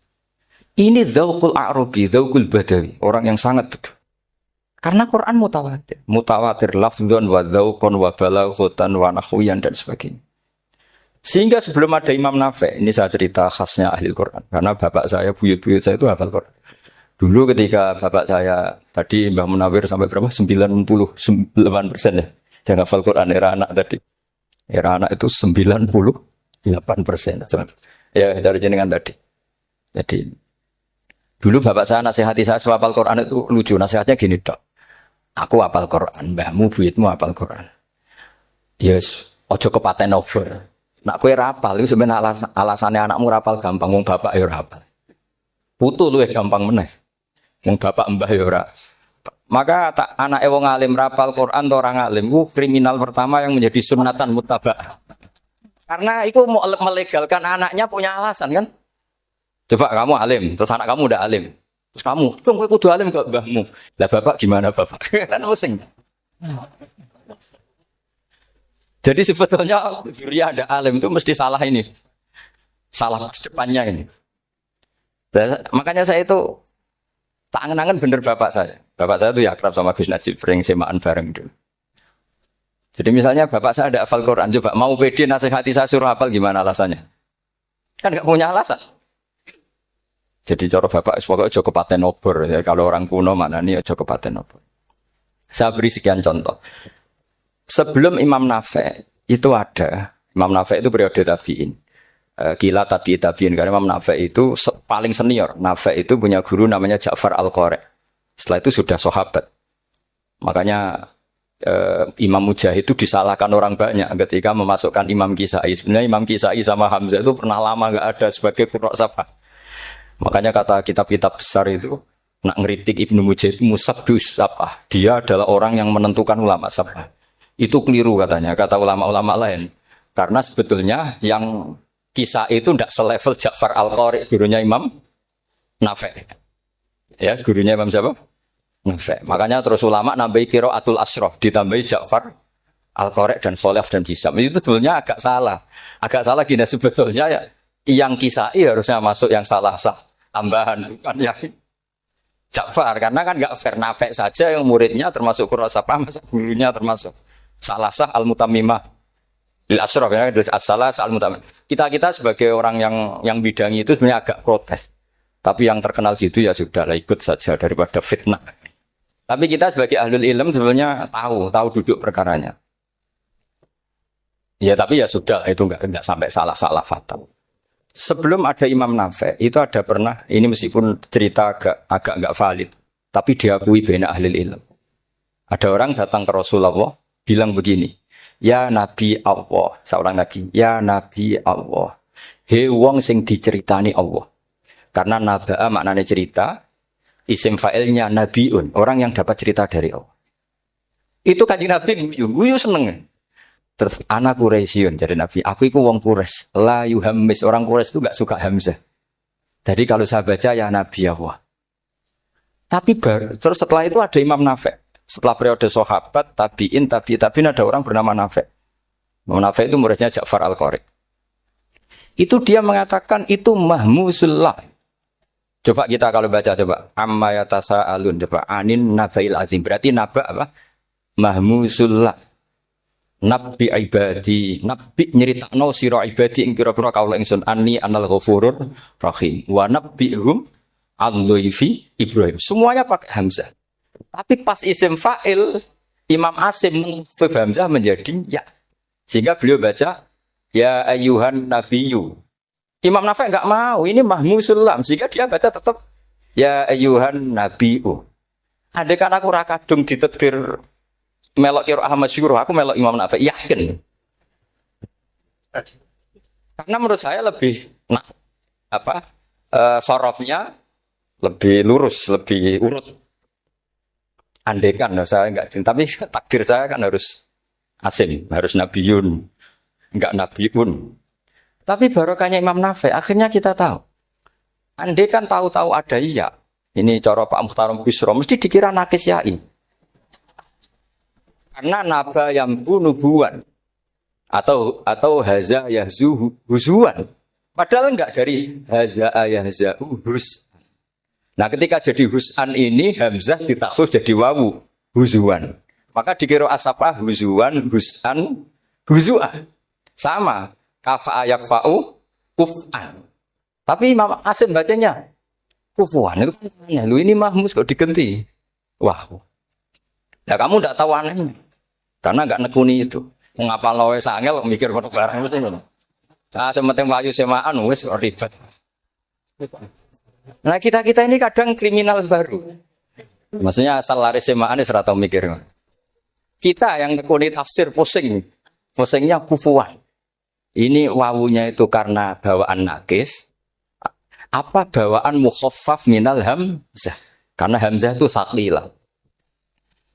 Ini dzauqul Arabi, dzauqul Badawi, orang yang sangat betul. Karena Quran mutawatir, mutawatir lafdzon wa dzauqon wa balaghatan wa nahwiyan dan sebagainya. Sehingga sebelum ada Imam Nafi', ini saya cerita khasnya ahli Quran. Karena bapak saya, buyut-buyut saya itu hafal Quran. Dulu ketika bapak saya, tadi Mbah Munawir sampai berapa? 98% ya. Yang hafal Quran, era anak tadi. Era anak itu 98%. Ya, dari jenengan tadi. Jadi, dulu bapak saya nasihati saya soal hafal Quran itu lucu. Nasihatnya gini, Dok. Aku hafal Quran, mbahmu, buyutmu hafal Quran. Yes, ojo kepaten over. Nak kowe rapal itu sebenarnya alasannya anakmu rapal gampang, wong bapak ya rapal. Putu luwih gampang meneh. Wong bapak mbah ya ora. Maka anake wong alim rapal Quran to orang alim ku kriminal pertama yang menjadi sunatan mutaba'ah. Karena itu mau melegalkan anaknya punya alasan kan? Coba kamu alim, terus anak kamu udah alim. Terus kamu, "Cung kowe kudu alim kok mbahmu." Lah bapak gimana bapak? Kan pusing. Jadi sebetulnya diri ada alim itu mesti salah ini. Salah depannya ini. Makanya saya itu tak angen-angen bener bapak saya. Bapak saya itu ya akrab sama Gus Najib, sering semaan bareng dulu. Jadi misalnya bapak saya ada hafal Quran, coba mau pede nasihati saya suruh hafal gimana alasannya? Kan nggak punya alasan. Jadi cara bapak pokoknya ojo kepaten obor. Ya, kalau orang kuno mana nih ojo kepaten obor. Saya beri sekian contoh. Sebelum Imam Nafi' itu ada, Imam Nafi' itu periode tabi'in. Gila tabi'in, karena Imam Nafi' itu paling senior. Nafi' itu punya guru namanya Ja'far Al-Qari. Setelah itu sudah sahabat. Makanya Imam Mujahid itu disalahkan orang banyak ketika memasukkan Imam Kisai. Sebenarnya Imam Kisai sama Hamzah itu pernah lama nggak ada sebagai qurra sabah. Makanya kata kitab-kitab besar itu, nak ngeritik Ibnu Mujahid itu musabbus sabah. Dia adalah orang yang menentukan ulama sabah. Itu keliru katanya, kata ulama-ulama lain. Karena sebetulnya yang kisah itu tidak selevel Ja'far Al-Qari, gurunya Imam Nafi'. Ya, gurunya Imam siapa? Nafi'. Makanya terus ulama nambahi qiraatul asyraf, ditambahi Ja'far Al-Qari dan Khalaf dan Hisam. Itu sebetulnya agak salah. Agak salah gini, sebetulnya ya, yang kisah harusnya masuk yang salah sah tambahan, bukan yang Ja'far. Karena kan nggak fair, Nafi' saja yang muridnya termasuk qurra sabah, masa gurunya termasuk Salasah al-mutammimah lil asyraf, ya, as-salasah al-mutammimah. Kita sebagai orang yang bidangi itu sebenarnya agak protes. Tapi yang terkenal gitu ya sudahlah, ikut saja daripada fitnah. Tapi kita sebagai ahlul ilm sebenarnya tahu duduk perkaranya. Ya tapi ya sudah, itu enggak sampai salah fatal. Sebelum ada Imam Nafi' itu ada pernah, ini meskipun cerita agak enggak valid, tapi diakui baina ahlul ilm. Ada orang datang ke Rasulullah bilang begini, "Ya Nabi Allah," seorang lagi, "Ya Nabi Allah, he wong sing diceritani Allah." Karena naba'a maknanya cerita, isim fa'ilnya nabiun, orang yang dapat cerita dari Allah. Itu Kanjeng Nabi guyu seneng. Terus anak Quraisyun, jadi Nabi, aku itu wong Quraisy, la yuhammis, orang Quraisy itu enggak suka hamzah. Jadi kalau saya baca ya Nabi Allah. Tapi terus setelah itu ada Imam Nafi'. Setelah periode sahabat, tabi'in ada orang bernama Nafi'. Nafi' itu muridnya Ja'far Al-Qari. Itu dia mengatakan itu mahmusullah. Coba kita kalau baca coba amma yatasaalun, coba anin nabail azim. Berarti naba apa? Mahmusullah. Nabi ibadi, nabi nyeritakno sira ibadi ing pira-pira kaula ingsun anni anal ghafurur rahim. Wa nabbihum al-dhaifi Ibrahim. Semuanya pakai hamzah. Tapi pas isim fa'il, Imam Asim mengfif hamzah menjadi ya. Sehingga beliau baca, ya ayyuhan nabiyyu. Imam Nafi' enggak mau, ini mahmusul lam. Sehingga dia baca tetap, ya ayyuhan nabiyyu. Andai kan aku rakadung ditetir melok qiraah masyhur, aku melok Imam Nafi', yakin. Karena menurut saya lebih, sorofnya lebih lurus, lebih urut. Andekan, saya enggak, tapi takdir saya kan harus Asim, harus Nabiyun. enggak nabiun. Tapi barokahnya Imam Nafi, akhirnya kita tahu. Andai kan tahu-tahu ada iya, ini cara Pak Muhtaram Busro, mesti dikira nakis yain. Karena naba yang nubuwan atau haza yahzu huzuan. Padahal enggak dari haza yahza hus. Nah, ketika jadi husan ini hamzah ditakhfif jadi wawu huzuan. Maka dikira asapah huzuan, husan, huzuan. Sama kafa yakfa'u kuf'an. Tapi Imam Asim bacanya kufuan itu kan aneh. Lu ini mahmus kok diganti. Wah. Ya kamu enggak tahu anehnya. Karena enggak nekuni itu. Ngapal lawe sangel mikir foto barang itu. Nah, sementing mlayu semaan wis ribet. Nah, kita ini kadang kriminal baru. Maksudnya asal lari semaan wis ora tau mikir. Kita yang nekuni tafsir pusing. Pusingnya kufuan. Ini wawunya itu karena bawaan nakis. Apa bawaan mukhaffaf minal hamzah? Karena hamzah itu saqilah.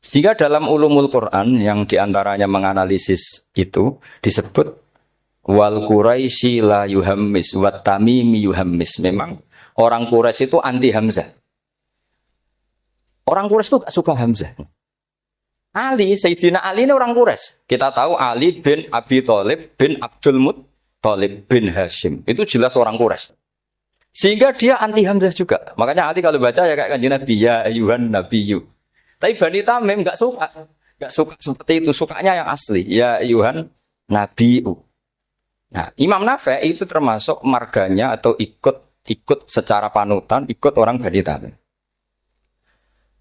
Jika dalam ulumul Quran yang diantaranya menganalisis itu disebut wal Quraisy la yuhammis wat tamimi yuhammis. Memang orang Quraisy itu anti hamzah. Orang Quraisy itu gak suka hamzah. Ali, Sayyidina Ali ini orang Quraisy. Kita tahu Ali bin Abi Thalib bin Abdul Muttalib bin Hashim. Itu jelas orang Quraisy. Sehingga dia anti hamzah juga. Makanya Ali kalau baca ya kayak Kanjeng Nabi ya ayyuhan nabiyyu. Tapi Bani Tamim enggak suka. Enggak suka seperti itu, sukanya yang asli. Ya ayyuhan nabiyyu. Nah, Imam Nafi itu termasuk marganya atau ikut secara panutan, ikut orang Bani Tamim.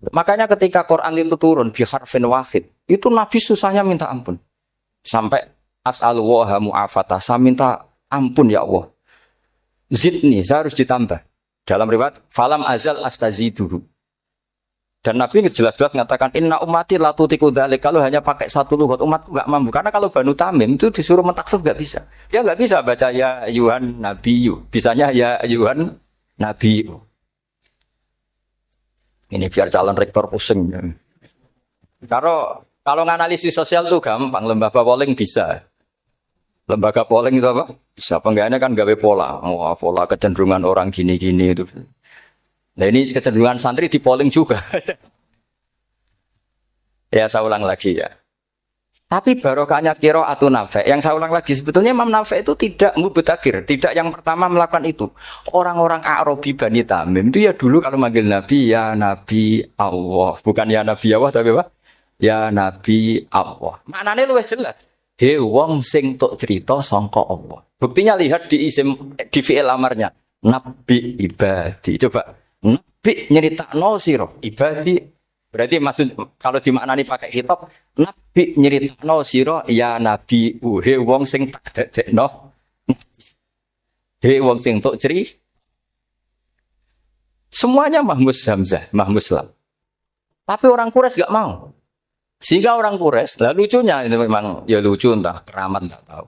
Makanya ketika Quran itu turun bi harfin wahid, itu Nabi susahnya minta ampun. Sampai as'alullaha mu'afatah, saya minta ampun ya Allah. Zidni, saya harus ditambah. Dalam riwayat, falam azal astaziduhu. Dan Nabi jelas-jelas mengatakan, inna ummati la tutiku dzalik. Kalau hanya pakai satu lughat umatku enggak mampu. Karena kalau Banu Tamim itu disuruh mentakhfif enggak bisa. Dia enggak bisa baca ya ayyuhan nabiyyu. Bisanya ya ayyuhan nabiyyu. Ini biar calon rektor pusing. Kalau nganalisis sosial tuh gampang, lembaga polling bisa. Lembaga polling itu apa? Bisa penggayanya kan gawe pola. Oh, pola kecenderungan orang gini-gini itu. Nah ini kecenderungan santri di polling juga. Ya saya ulang lagi ya. Tapi barokahnya qiraatun Nafi'. Yang saya ulang lagi sebetulnya Imam Nafi' itu tidak mubtagir, tidak yang pertama melakukan itu. Orang-orang Arabi Bani Tamim itu ya dulu kalau manggil Nabi ya Nabi Allah, bukan ya Nabi Allah tapi apa? Ya Nabi Allah. Maknanya luwih jelas. He wong sing tok cerita sangka Allah. Buktinya lihat di isim di fi'il amarnya. Nabi ibadi. Coba. Nabi nyeritakno sira ibadi. Berarti maksud kalau dimaknani pakai kitab, Nabi nyeritakno sira ya Nabi he wong sing tak dadekno. He wong sing tok ceri. Semuanya mahmus hamzah, mahmus lam. Tapi orang Quraisy enggak mau. Sehingga orang Quraisy, lah lucunya ini memang ya lucu entah keramat enggak tahu.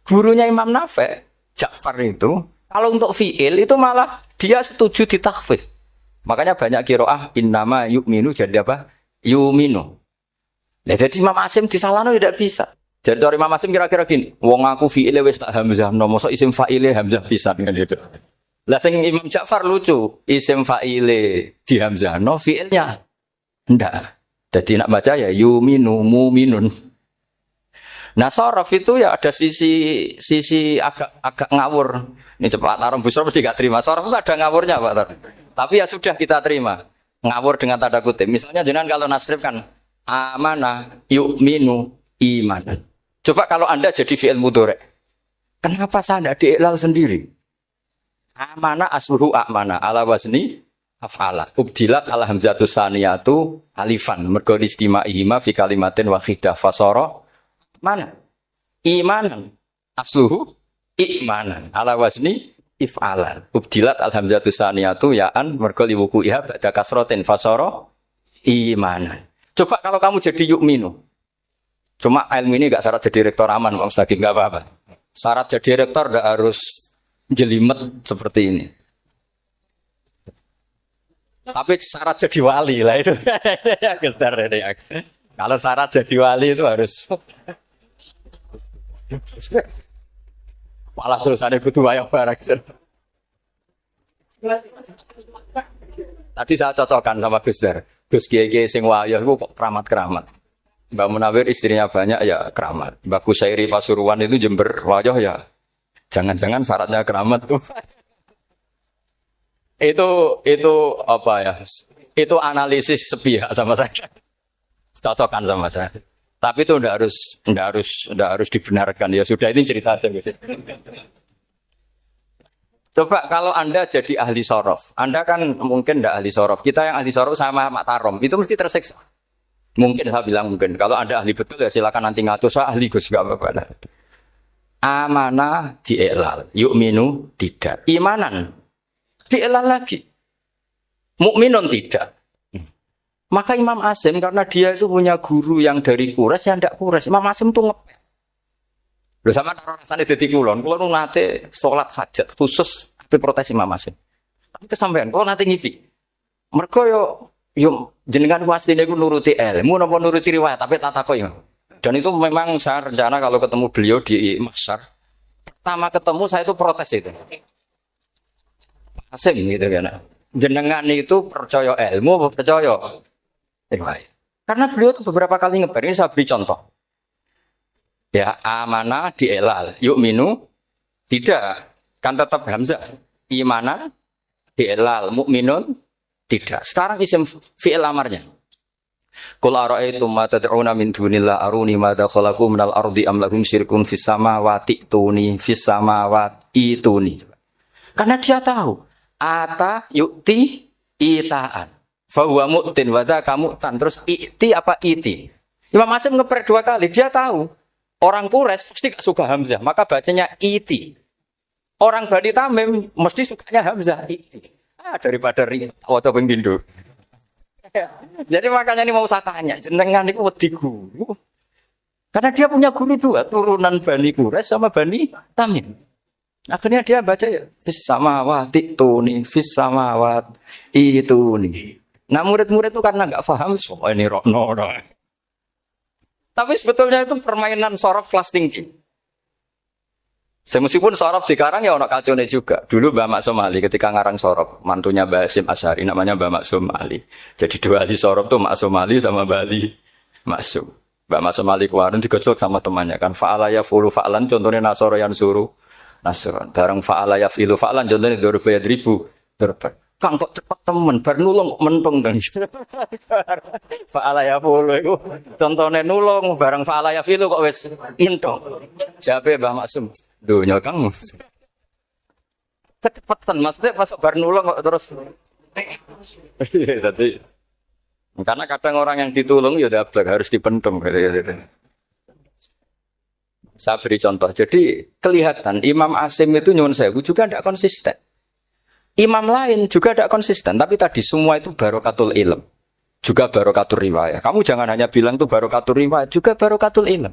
Gurunya Imam Nafi', Ja'far itu, kalau untuk fi'il itu malah dia setuju ditakhfif. Makanya banyak qiraah innama yu'minu jadi apa? Yu'minu. Nah, jadi Imam Asim disalahno tidak bisa. Jadi dari Imam Asim kira-kira gini, wong aku fi'ile wis tak hamzah, no mosok isim fa'ile hamzah pisan kan itu. Lah sing Imam Ja'far lucu, isim fa'ile di hamzah, no fi'ilnya ndak. Jadi nak baca ya yuminu muminun. Nah sorof itu ya ada sisi agak ngawur. Ini cepat taruh busur mesti gak terima. Sorof itu ada ngawurnya Pak Tar. Tapi ya sudah kita terima. Ngawur dengan tanda kutip. Misalnya jangan kalau nasrif kan amana yu'minu imanan. Coba kalau Anda jadi fi'il mudhari'. Kenapa saya tidak diiklal sendiri? Amana asluhu amana ala wazni af'ala. Ubdilat ala hamzatus saniyatu alifan. Mergo istima'ihima fi kalimatin wahidah fasara mana? Imanan. Asluhu imanan. Ala wazni if'alan. Ubdilat al hamzatus saniyatu ya'an mergo liwuku'iha ba'da kasratin fasara imanan. Coba kalau kamu jadi yu'minu. Cuma ilmu ini enggak syarat jadi rektor aman, Bang Ustaz, enggak apa-apa. Syarat jadi rektor enggak harus jelimet seperti ini. Tapi syarat jadi wali lah itu. Kalau syarat jadi wali itu harus Malah terus ada kudu wayang barang. Tadi saya cocokkan sama Gus Dar. Gus Kiai sing wayah itu kok keramat-keramat. Mbak Munawir istrinya banyak ya keramat. Mbak Kusairi Pasuruan itu Jember wayah ya. Jangan-jangan syaratnya keramat tuh. itu apa ya? Itu analisis sepihak sama saya. Cocokkan sama saya. Tapi itu ndak harus dibenarkan. Ya sudah, ini cerita aja Gus. Coba kalau Anda jadi ahli sorof, Anda kan mungkin tidak ahli sorof. Kita yang ahli sorof sama Mak Tarom, itu mesti tersiksa. Mungkin saya bilang mungkin. Kalau Anda ahli betul ya silakan nanti ngatur. Saya ahli Gus, gak apa-apa. Amanah di'elal, yu'minu tidak. Imanan di'elal lagi. Mukminun tidak. Maka Imam Asim karena dia itu punya guru yang dari Quraisy yang tidak Quraisy. Imam Asim itu ngepel. Lho sama rasane dadi kulon nate salat hajat khusus ape protes Imam Asim. Tapi kesampean kula nate ngipi. Mergo yo jenengan wasine iku nuruti ilmu napa nuruti riwayat tapi tak takoki. Dan itu memang saya rencana kalau ketemu beliau di Mahsyar. Pertama ketemu saya itu protes itu. Asim gitu kan. Jenengan itu percaya ilmu apa percaya riwayat. Karena beliau itu beberapa kali ngebar, ini saya beri contoh. Ya, amanah di'elal, yu'minu tidak, kan tetap hamzah. Imanan di'elal, mukminun tidak. Sekarang isim fi'il amarnya. Qul ara'aytum ma tad'una min dunillah aruni madza khalaqu minal ardi am lahum syirkun fis samawati tuni fis samawati tuni. Karena dia tahu ata yu'ti itaan. Fa huwa mu'tin wa dzaka mu'tan. Terus i'ti apa iti? Imam Asim ngeper 2 kali, dia tahu. Orang Quraisy pasti gak suka Hamzah, maka bacanya iti. Orang Bani Tamim mesti sukanya Hamzah iti. Daripada waca ping pindho. Jadi makanya ini mau saya tanya, jenengan niku wedi guru. Karena dia punya guru 2, turunan Bani Quraisy sama Bani Tamim. Akhirnya dia baca fis samawati tuni, fis samawat ituni. Nah murid-murid itu karena enggak paham, oh ini rokno. Tapi sebetulnya itu permainan sorof kelas tinggi. Meskipun sorof dikarang ya ono kacone juga. Dulu Mbak Maksum Ali ketika ngarang sorof, mantunya Mbak Hasyim Asy'ari namanya Mbak Maksum Ali. Jadi 2 ahli sorof tuh Maksum Ali sama Mbak Ali Maksum. Mbak Maksum Ali kemarin digojok sama temannya kan. Fa'ala yaf'ulu fa'lan contohnya nasoro yang suruh nasron. Bareng fa'ala yaf'ilu fa'lan contohnya dorba yadribu. Dorba. Kang kok cepet temen, bar nulung kok mentung kan. Fa'ala yaf'ulu itu contohnya nulung, bareng fa'ala yaf'ilu kok wis mentung. Jawabe Mbah Maksum, donya Kang. Kecepetan, maksudnya masuk bar nulung kok terus. Tadi. Karena kadang orang yang ditulung ya dablek harus dipentung gitu. Saya beri contoh. Jadi kelihatan Imam Asim itu nyuwun sewu juga tidak konsisten. Imam lain juga tidak konsisten, tapi tadi semua itu barokatul ilm, juga barokatul riwayat. Kamu jangan hanya bilang itu barokatul riwayat, juga barokatul ilm.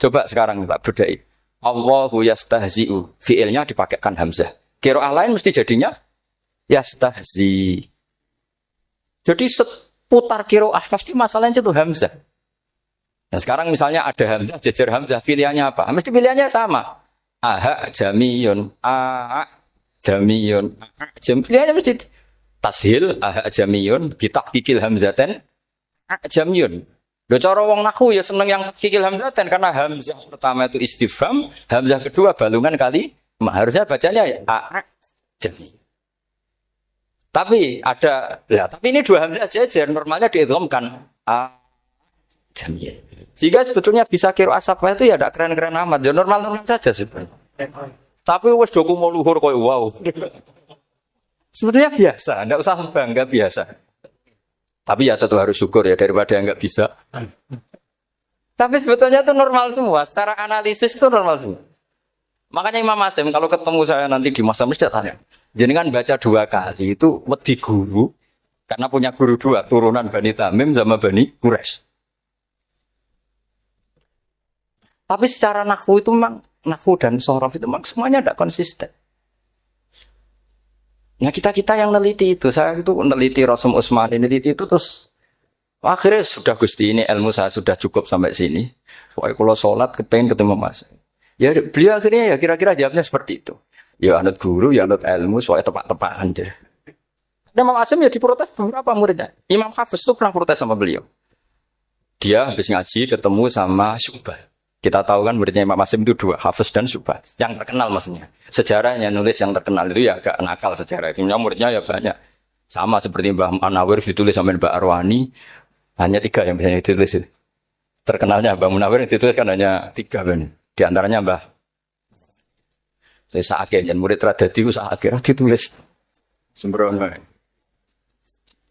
Coba sekarang kita bedai. Allahu yastahzi'u, fi'ilnya dipakaikan hamzah. Qiraah lain mesti jadinya yastahzi. Jadi seputar qiraah pasti masalahnya itu hamzah. Nah sekarang misalnya ada hamzah, jejer hamzah, pilihannya apa? Mesti pilihannya sama. Aha jamiyun, jamiyun, pilihannya mesti tashil, jamiyun, ditakikil hamzaten, jamiyun. Lo cara wong nahu ya seneng yang takikil hamzaten karena hamzah pertama itu istifham, hamzah kedua balungan kali, harusnya bacanya ya jamiyun. Tapi ada, ya tapi ini 2 hamzah jejer, normalnya diidghamkan jamiyun. Sehingga sebetulnya bisa qiraah safah itu ya tidak keren-keren amat, ya normal-normal saja sebetulnya. Tapi wes doku mau luhur koyo wow. Sebetulnya biasa, enggak usah bangga biasa. Tapi ya tentu harus syukur ya daripada enggak bisa. Tapi sebetulnya itu normal semua, secara analisis itu normal semua. Makanya Imam Asim kalau ketemu saya nanti di masa mesti tanya, jenengan baca 2 kali itu wedi guru karena punya guru 2, turunan Bani Tamim sama Bani Quraisy. Tapi secara nahwu itu memang nahwu dan sorof itu memang semuanya tidak konsisten. Nah kita yang neliti itu, saya itu neliti Rasul Utsmani, neliti itu terus akhirnya sudah Gusti ini ilmu saya sudah cukup sampai sini. Pokoknya kalau sholat kepengen ketemu Mas. Ya beliau akhirnya ya kira-kira jawabnya seperti itu. Ya anut guru, ya anut ilmu, soalnya tepak-tepakan deh. Dan Imam Asim ya diprotes beberapa muridnya. Imam Hafiz itu pernah protes sama beliau. Dia habis ngaji ketemu sama Syubah. Kita tahu kan muridnya Imam Asim itu dua, Hafiz dan Syubah. Yang terkenal maksudnya. Sejarahnya nulis yang terkenal itu ya agak nakal sejarah. Muridnya ya banyak. Sama seperti Mbah Munawir ditulis sama Mbah Arwani. Hanya 3 yang bisa ditulis. Terkenalnya Mbah Munawir yang ditulis kan hanya 3 benar. Di antaranya Mbah Sa'ake, dan murid Radadi Sa'ake ditulis sembrono.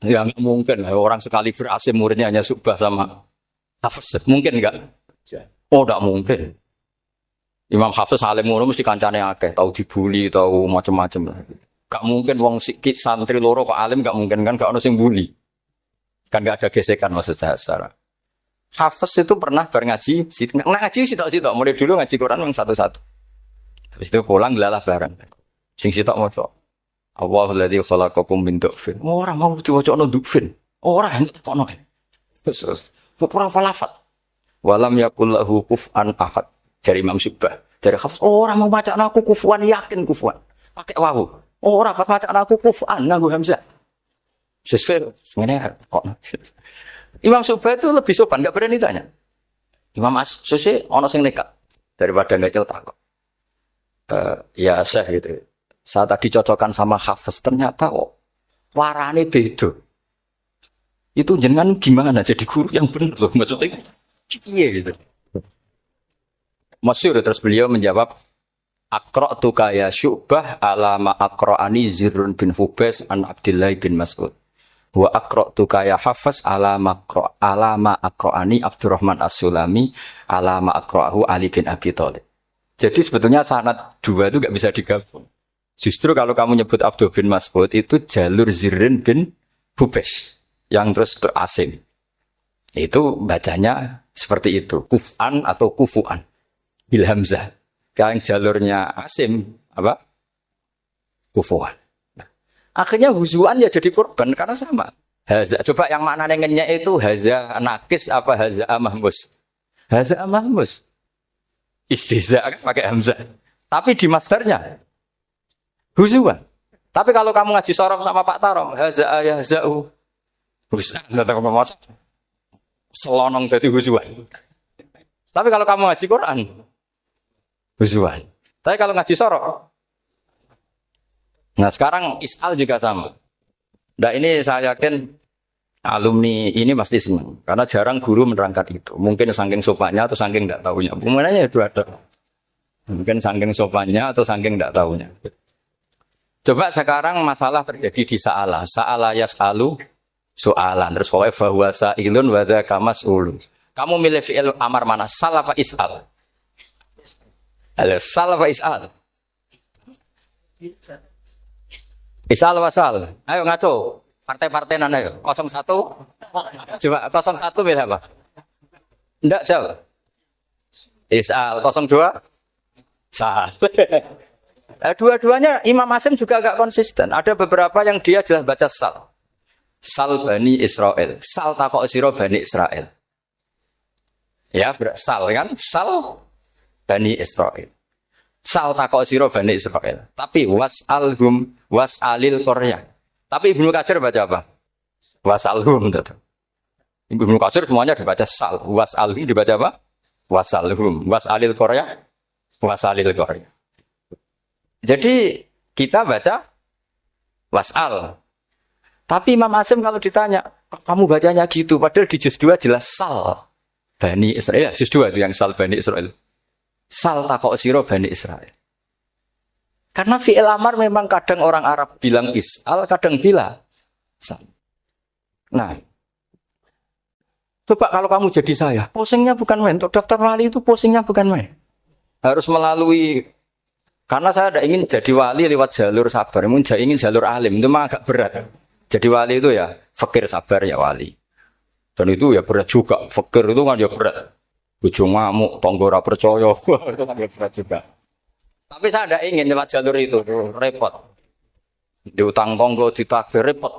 Ya nggak mungkin lah orang sekali berhasil muridnya hanya Subah sama Hafiz. Mungkin enggak? Oh, enggak mungkin. Imam Hafiz alim ngono mesti kancane akeh, tahu dibully, tahu macam-macam. Enggak mungkin wong sikit santri loro kok alim, enggak mungkin kan, enggak ono sing bully. Kan enggak ada gesekan maksud saya secara. Hafiz itu pernah ngaji, ngaji sitok-sitok, mulai dulu ngaji Quran yang satu-satu. Habis itu pulang gelalah bareng. Sing sitok maca. Allahul ladzi khalaqakum min du'fin. Ora mau diwacana du'fin. Ora kono. Terus ora falafat. Walam yakul lahu kufuwan ahad. Dari Imam Syubah. Dari Hafiz, ora mau macana aku kufuwan, yakin kufuwan. Pakai wawu. Ora pas macana aku kufuwan nganggo hamzah. Sesuai ngene kok. Imam Syubah itu lebih sopan, enggak berani tanya. Imam As-Susi ono sing nekat daripada enggak celtak kok. Ya Syekh gitu. Saya tadi cocokkan sama Hafiz, ternyata kok warane beda. Itu jenengan gimana jadi guru yang benar loh, maksudnya iya gitu. Masyhur terus beliau menjawab, Aqra'tu ya Syu'bah ala ma aqra'ani Zirrun bin Hubais an Abdullah bin Mas'ud. Wa aqra'tu ya Hafiz ala ma aqra'ani Abdurrahman As-Sulami ala ma aqra'ahu Ali bin Abi Thalib. Jadi sebetulnya sanad dua itu enggak bisa digabung. Justru kalau kamu nyebut Abdul bin Mas'ud itu jalur Zirrin bin Hubeish yang terus asing. Itu bacanya seperti itu, kuf'an atau kufu'an bil hamzah. Yang jalurnya Asim apa? Kufu'an. Nah, akhirnya huzuan ya jadi korban karena sama. Haza, coba yang maknanya ngenyek itu haza nakis apa haza mahmus? Haza mahmus. Istihza kan pakai hamzah. Tapi di masdarnya huzuan. Tapi kalau kamu ngaji sorong sama Pak Tarom, haza ayahza'u husan, datang ngomong selonong dari huzuan. Tapi kalau kamu ngaji Quran, huzuan. Tapi kalau ngaji sorong, nah sekarang is'al juga sama. Nah ini saya yakin alumni ini pasti senang, karena jarang guru menerangkan itu. Mungkin saking sopannya atau saking tidak tahunya. Bagaimana itu ada. Mungkin saking sopannya atau saking tidak tahunya. Coba sekarang masalah terjadi di sa'ala. Sa'ala yas'alu soalan. Terus pokoknya fahuwa sa'ilun wa dzaka mas'ulun. Kamu milih fi'il amar mana? Sal apa is'al? Sal apa is'al? Is'al apa sal? Ayo ngaco. Partai-partai nana ayo. 01. Coba 01 milih apa? Enggak jawab. Is'al 02. Sal. Dua-duanya Imam Asim juga agak konsisten. Ada beberapa yang dia jelas baca sal. Sal Bani Israel. Sal takok sira Bani Israel. Ya, sal kan? Sal Bani Israel. Sal takok sira Bani Israel. Tapi was'alhum was'alil Qaryah. Tapi Ibnu Katsir baca apa? Was'alhum. Ibnu Katsir semuanya dibaca sal. Was'alhum dibaca apa? Was'alhum. Was'alil Qaryah. Was'alil Qaryah. Jadi kita baca was'al. Tapi Imam Asim kalau ditanya, kamu bacanya gitu, padahal di juz 2 jelas sal Bani Israel. Juz 2 itu yang sal Bani Israel. Sal takok sira Bani Israel. Karena fi'il amar memang kadang orang Arab bilang is'al, kadang bilang sal. Nah, coba kalau kamu jadi saya, posingnya bukan main. Untuk daftar wali itu posingnya bukan main. Harus melalui. Karena saya tidak ingin jadi wali lewat jalur sabar, ingin jalur alim, itu memang agak berat. Jadi wali itu ya, fakir sabar ya wali. Dan itu ya berat juga, fakir itu kan ya berat. Bojo ngamuk, tangga ora percaya, itu kan ya berat juga. Tapi saya tidak ingin lewat jalur itu, repot. Diutang tangga, ditagih, repot.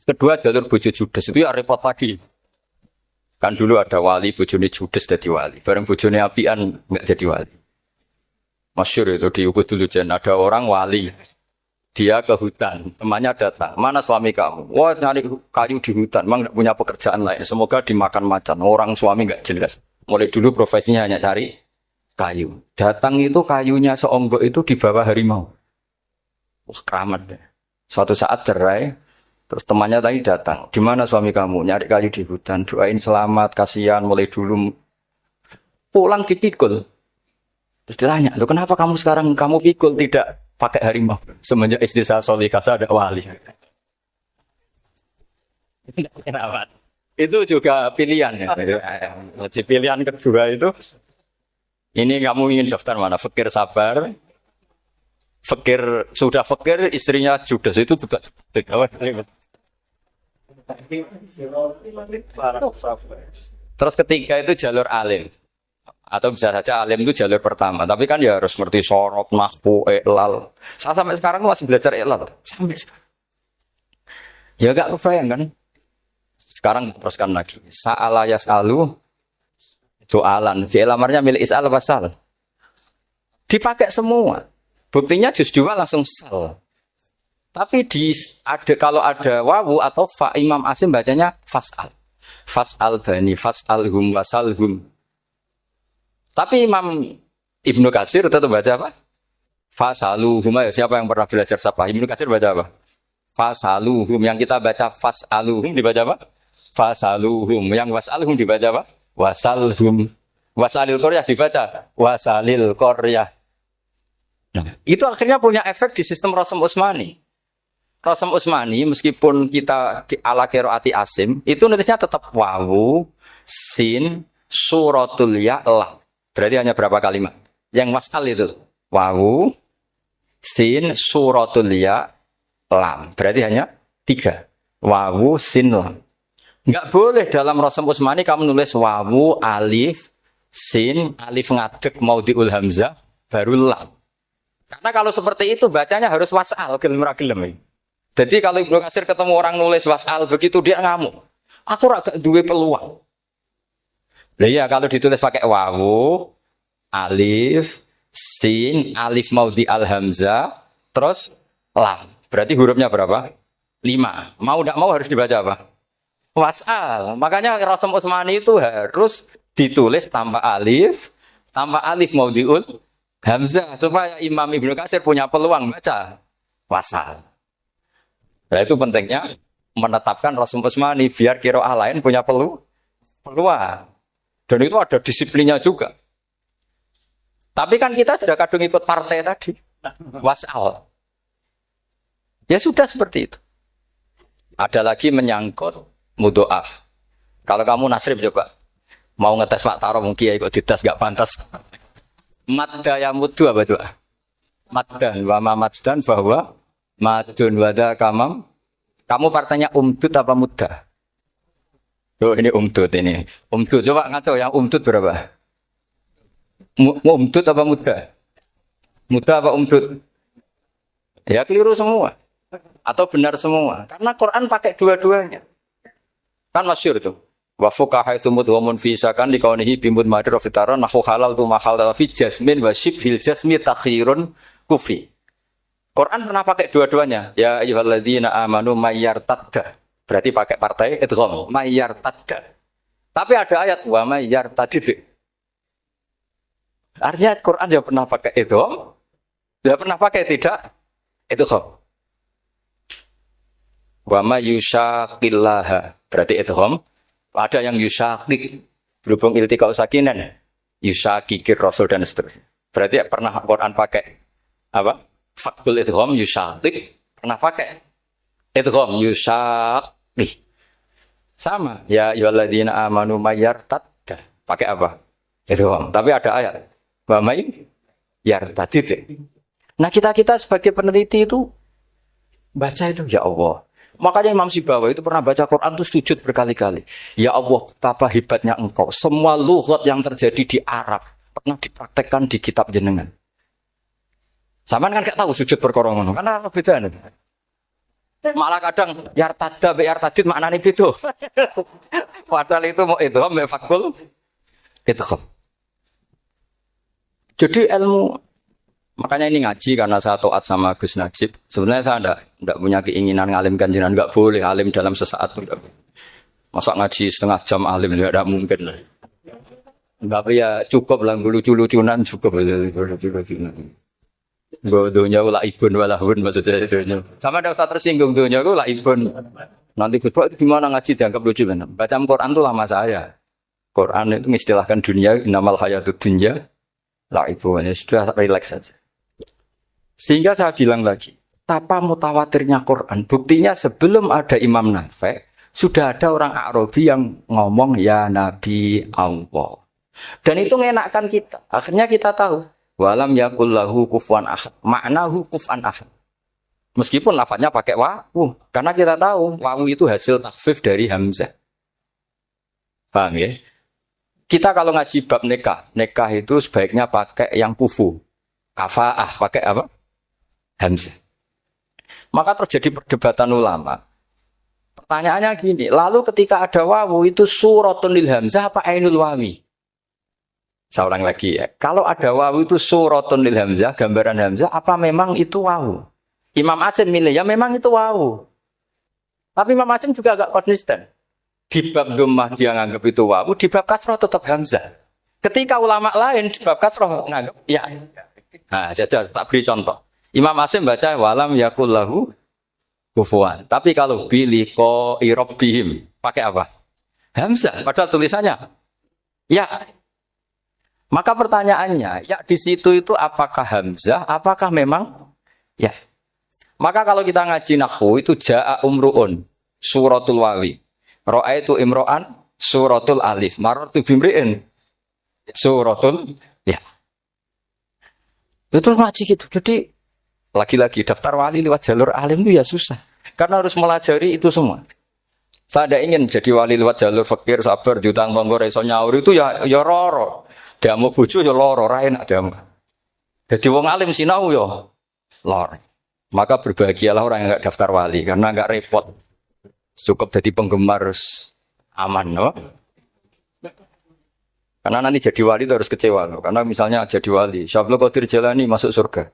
Kedua jalur bojo judes, itu ya repot lagi. Kan dulu ada wali, bojone judes jadi wali. Bareng bojone apian, enggak jadi wali. Masyhur itu di Ubudul Ujan ada orang wali. Dia ke hutan, temannya datang. Mana suami kamu? Wah, nyari kayu di hutan. Memang nggak punya pekerjaan lain. Semoga dimakan macan. Orang suami nggak jelas. Mulai dulu profesinya hanya cari kayu. Datang itu kayunya seonggok itu di bawah harimau. Keramat deh. Suatu saat cerai. Terus temannya tadi datang. Di mana suami kamu? Nyari kayu di hutan. Doain selamat, kasihan. Mulai dulu pulang dipikul. Terus ditanya, loh kenapa kamu sekarang kamu pikul tidak pakai harimau? Semenjak istri saya Solikah saya ada wali. Kenapa? Itu juga pilihan ya. Jadi pilihan kedua itu, ini kamu ingin daftar mana? Fakir sabar, fakir sudah fakir, istrinya judes itu juga. Terus ketiga itu jalur alim. Atau bisa saja alim itu jalur pertama. Tapi kan ya harus ngerti sorot, nahwu, i'lal. Saya sampai sekarang masih belajar i'lal. Sampai sekarang. Ya gak kebayang kan? Sekarang teruskan lagi. Sa'ala yas'alu doalan. Fi'il amarnya milik is'al wasal. Dipakai semua. Buktinya juz 2 langsung sal. Tapi kalau ada wawu atau fa, Imam Asim bacanya fas'al. Fas'al bani, fas'alhum, wasalhum. Tapi Imam Ibnu Katsir tetap baca apa? Fasaluhum. Siapa yang pernah belajar sapa? Ibnu Katsir baca apa? Fasaluhum. Yang kita baca fasaluhum dibaca apa? Fasaluhum. Yang wasalhum dibaca apa? Wasalhum. Wasalil Qaryah dibaca Wasalil Qaryah. Nah, itu akhirnya punya efek di sistem Rasm Utsmani. Rasm Utsmani meskipun kita ala qiraati Asim, itu nulisnya tetap wawu, sin, suratul ya, lam. Berarti hanya berapa kalimat? Yang wasal itu wawu, sin, suratul ya, lam. Berarti hanya 3. Wawu, sin, lam. Enggak boleh dalam Rasm Utsmani kamu nulis wawu, alif, sin, alif ngadeg maudhi'ul hamzah, baru lam. Karena kalau seperti itu bacanya harus wasal, gelem. Jadi kalau Ibnu Katsir ketemu orang nulis wasal begitu dia ngamuk. Aku agak duwe peluang. Lah iya kalau ditulis pakai wawu, alif, sin, alif maudhi al hamzah, terus lam. Berarti hurufnya berapa? 5. Mau tidak mau harus dibaca apa? Wasal. Makanya Rasm Utsmani itu harus ditulis tanpa alif maudhi'ul hamzah supaya Imam Ibnu Katsir punya peluang baca wasal. Nah itu pentingnya menetapkan Rasm Utsmani biar qiraah lain punya peluang. Dan itu ada disiplinnya juga. Tapi kan kita sudah kadung ikut partai tadi. Wasal. Ya sudah seperti itu. Ada lagi menyangkut mudhoaf. Kalau kamu nasrib coba. Mau ngetes Pak Taro mungkin ya ikut dites gak pantas. Madda ya mudhu apa coba? Maddan wa ma maddan bahwa madun wada kamam. Kamu partainya umdud apa muddah? Oh ini umdud ini. Umdud coba ngaco yang umdud berapa? Umdud apa mudah? Mudah apa umdud? Ya keliru semua. Atau benar semua. Karena Quran pakai dua-duanya. Kan masyhur itu. Wa fuqaha tsumud wa munfisakan liqaunihi bimud madir fitaran nahu halal tu mahal fi jasmin wa shibhil jasmi takhirun kufi. Quran pernah pakai dua-duanya. Ya ayyuhalladzina amanu mayyartadda. Berarti pakai partai idgham, mayyartadda. Tapi ada ayat wa mayyartadid. Artinya Quran dia pernah pakai idgham, dia pernah pakai tidak idgham. Wa mayyushaqillaha. Berarti idgham. Ada yang yushaqik, berhubung iltiqa sakinan, yushaqikir rasul dan seterusnya. Berarti pernah Quran pakai apa? Faktul idgham yushaqik, pernah pakai idgham yushaq. Sama ya ayyuhalladzina amanu mayyartadda pakai apa? Itu tapi ada ayat wa may yartadid. Nah, kita sebagai peneliti itu baca itu ya Allah. Makanya Imam Sibawa itu pernah baca Quran itu sujud berkali-kali. Ya Allah, betapa hebatnya Engkau. Semua lughat yang terjadi di Arab pernah dipraktekkan di kitab jenengan. Zaman kan gak tahu sujud perkara ngono. Karena beda nih. Malah kadang yartada be yartadid maknane beda. Padahal itu mau itu mbek fakul itu. Jadi ilmu Makanya ini ngaji karena saya taat sama Gus Najib. Sebenarnya saya enggak punya keinginan ngalimkan jenengan, enggak boleh alim dalam sesaat itu. Masa ngaji setengah jam alim ya enggak mungkin. Tapi ya cukup lah lucu-lucunan cukup lucu-lucunan. Dunia ulah ibun walahun maksudnya dunia. Sama ada usah tersinggung dunia ulah ibun. Nanti Gus Pak gimana ngaji dianggap lucu kan? Baca Quran itu lama saya. Quran itu mengistilahkan dunia inamal hayatud dunya la ibun. Ya sudah relax saja. Sehingga saya bilang lagi, tapa mutawatirnya Quran. Buktinya sebelum ada Imam Nafi' sudah ada orang Arabi yang ngomong ya Nabi Allah. Dan itu mengenakkan kita. Akhirnya kita tahu walam yakul lahu kufuwan ahad. Maknahu kufan ahad. Meskipun lafadznya pakai wawu, karena kita tahu wawu itu hasil takhfif dari hamzah. Paham ya? Kita kalau ngaji bab nikah itu sebaiknya pakai yang kufu. Kafaah pakai apa? Hamzah. Maka terjadi perdebatan ulama. Pertanyaannya gini, lalu ketika ada wawu itu suratun lil hamzah apa ainul wawi? Saya ulang lagi ya. Kalau ada wawu itu suratun lil hamzah, gambaran hamzah, apa memang itu wawu? Imam Asim milih, ya memang itu wawu. Tapi Imam Asim juga agak konsisten. Di bab dhammah dia nganggap itu wawu, di bab kasroh tetap hamzah. Ketika ulama lain di bab kasroh nganggap, ya. Nah, jajal, tak beri contoh. Imam Asim baca walam yakul lahu kufuwan. Tapi kalau biliko irobihim, pakai apa? Hamzah. Padahal tulisannya, ya. Maka pertanyaannya, ya di situ itu apakah hamzah, apakah memang ya? Maka kalau kita ngaji nahwu itu jaa umruun suratul wawi, ra'aitu imro'an suratul alif, marartu bimri'in suratul ya. Itu ngaji gitu. Jadi lagi-lagi daftar wali lewat jalur alim itu ya susah, karena harus melajari itu semua. Saya tidak ingin jadi wali lewat jalur fakir, sabar, diutang tonggo, reso nyaur itu ya roro. Dia mau bojo ya loro, ra enak dia. Jadi wong alim sinau ya loro. Maka berbahagialah orang yang enggak daftar wali karena enggak repot. Cukup jadi penggemar aman, no? Karena nanti jadi wali itu harus kecewa, no? Karena misalnya jadi wali, Syabul Qadir Jalani masuk surga.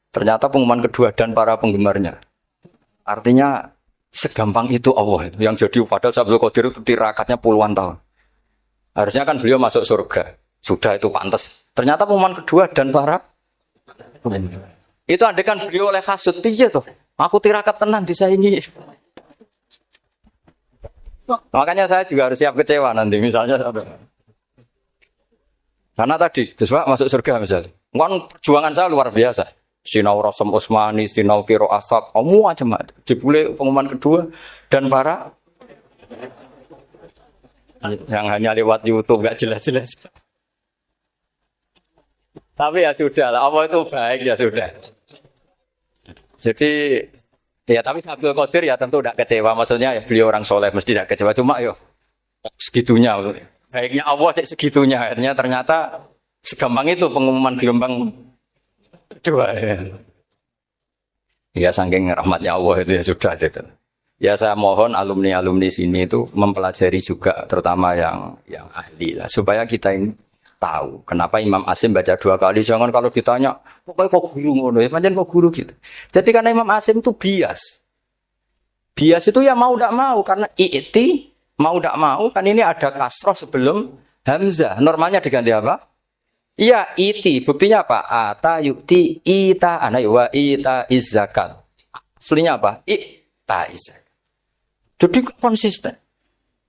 Ternyata pengumuman kedua dan para penggemarnya. Artinya segampang itu Allah. Yang jadi padahal Syabul Qadir itu tirakatnya puluhan tahun. Harusnya kan beliau masuk surga. Sudah itu pantas. Ternyata pengumuman kedua dan para itu andai kan beliau oleh hasud piye tuh. Aku tirakat tenan disaingi. Makanya saya juga harus siap kecewa nanti misalnya. Karena tadi Gus masuk surga misalnya. Kan perjuangan saya luar biasa. Sinau Rasam Utsmani, sinau Kiro Asab, macam-macam. Jebule pengumuman kedua dan para yang hanya lewat YouTube enggak jelas-jelas. Tapi ya sudah lah, Allah itu baik ya sudah. Jadi ya tapi Abdul Qadir ya tentu tidak kecewa. Maksudnya ya beliau orang soleh mesti tidak kecewa. Cuma yo segitunya. Baiknya Allah segitunya. Akhirnya ternyata segampang itu pengumuman gelombang kedua. Ya saking rahmatnya Allah itu ya sudah itu. Ya saya mohon alumni-alumni sini itu mempelajari juga terutama yang ahli lah supaya kita ini tahu kenapa Imam Asim baca 2 kali. Jangan kalau ditanya pokoknya kok guru ngono ya pancen kok guru gitu. Jadi karena Imam Asim itu bias itu ya mau tidak mau karena i'ti mau tidak mau kan ini ada kasroh sebelum hamzah. Normalnya diganti apa? Iya iti. Buktinya apa? Ata yukti ita ana wa ita izzakat. Aslinya apa? Ita izzakat. Jadi konsisten.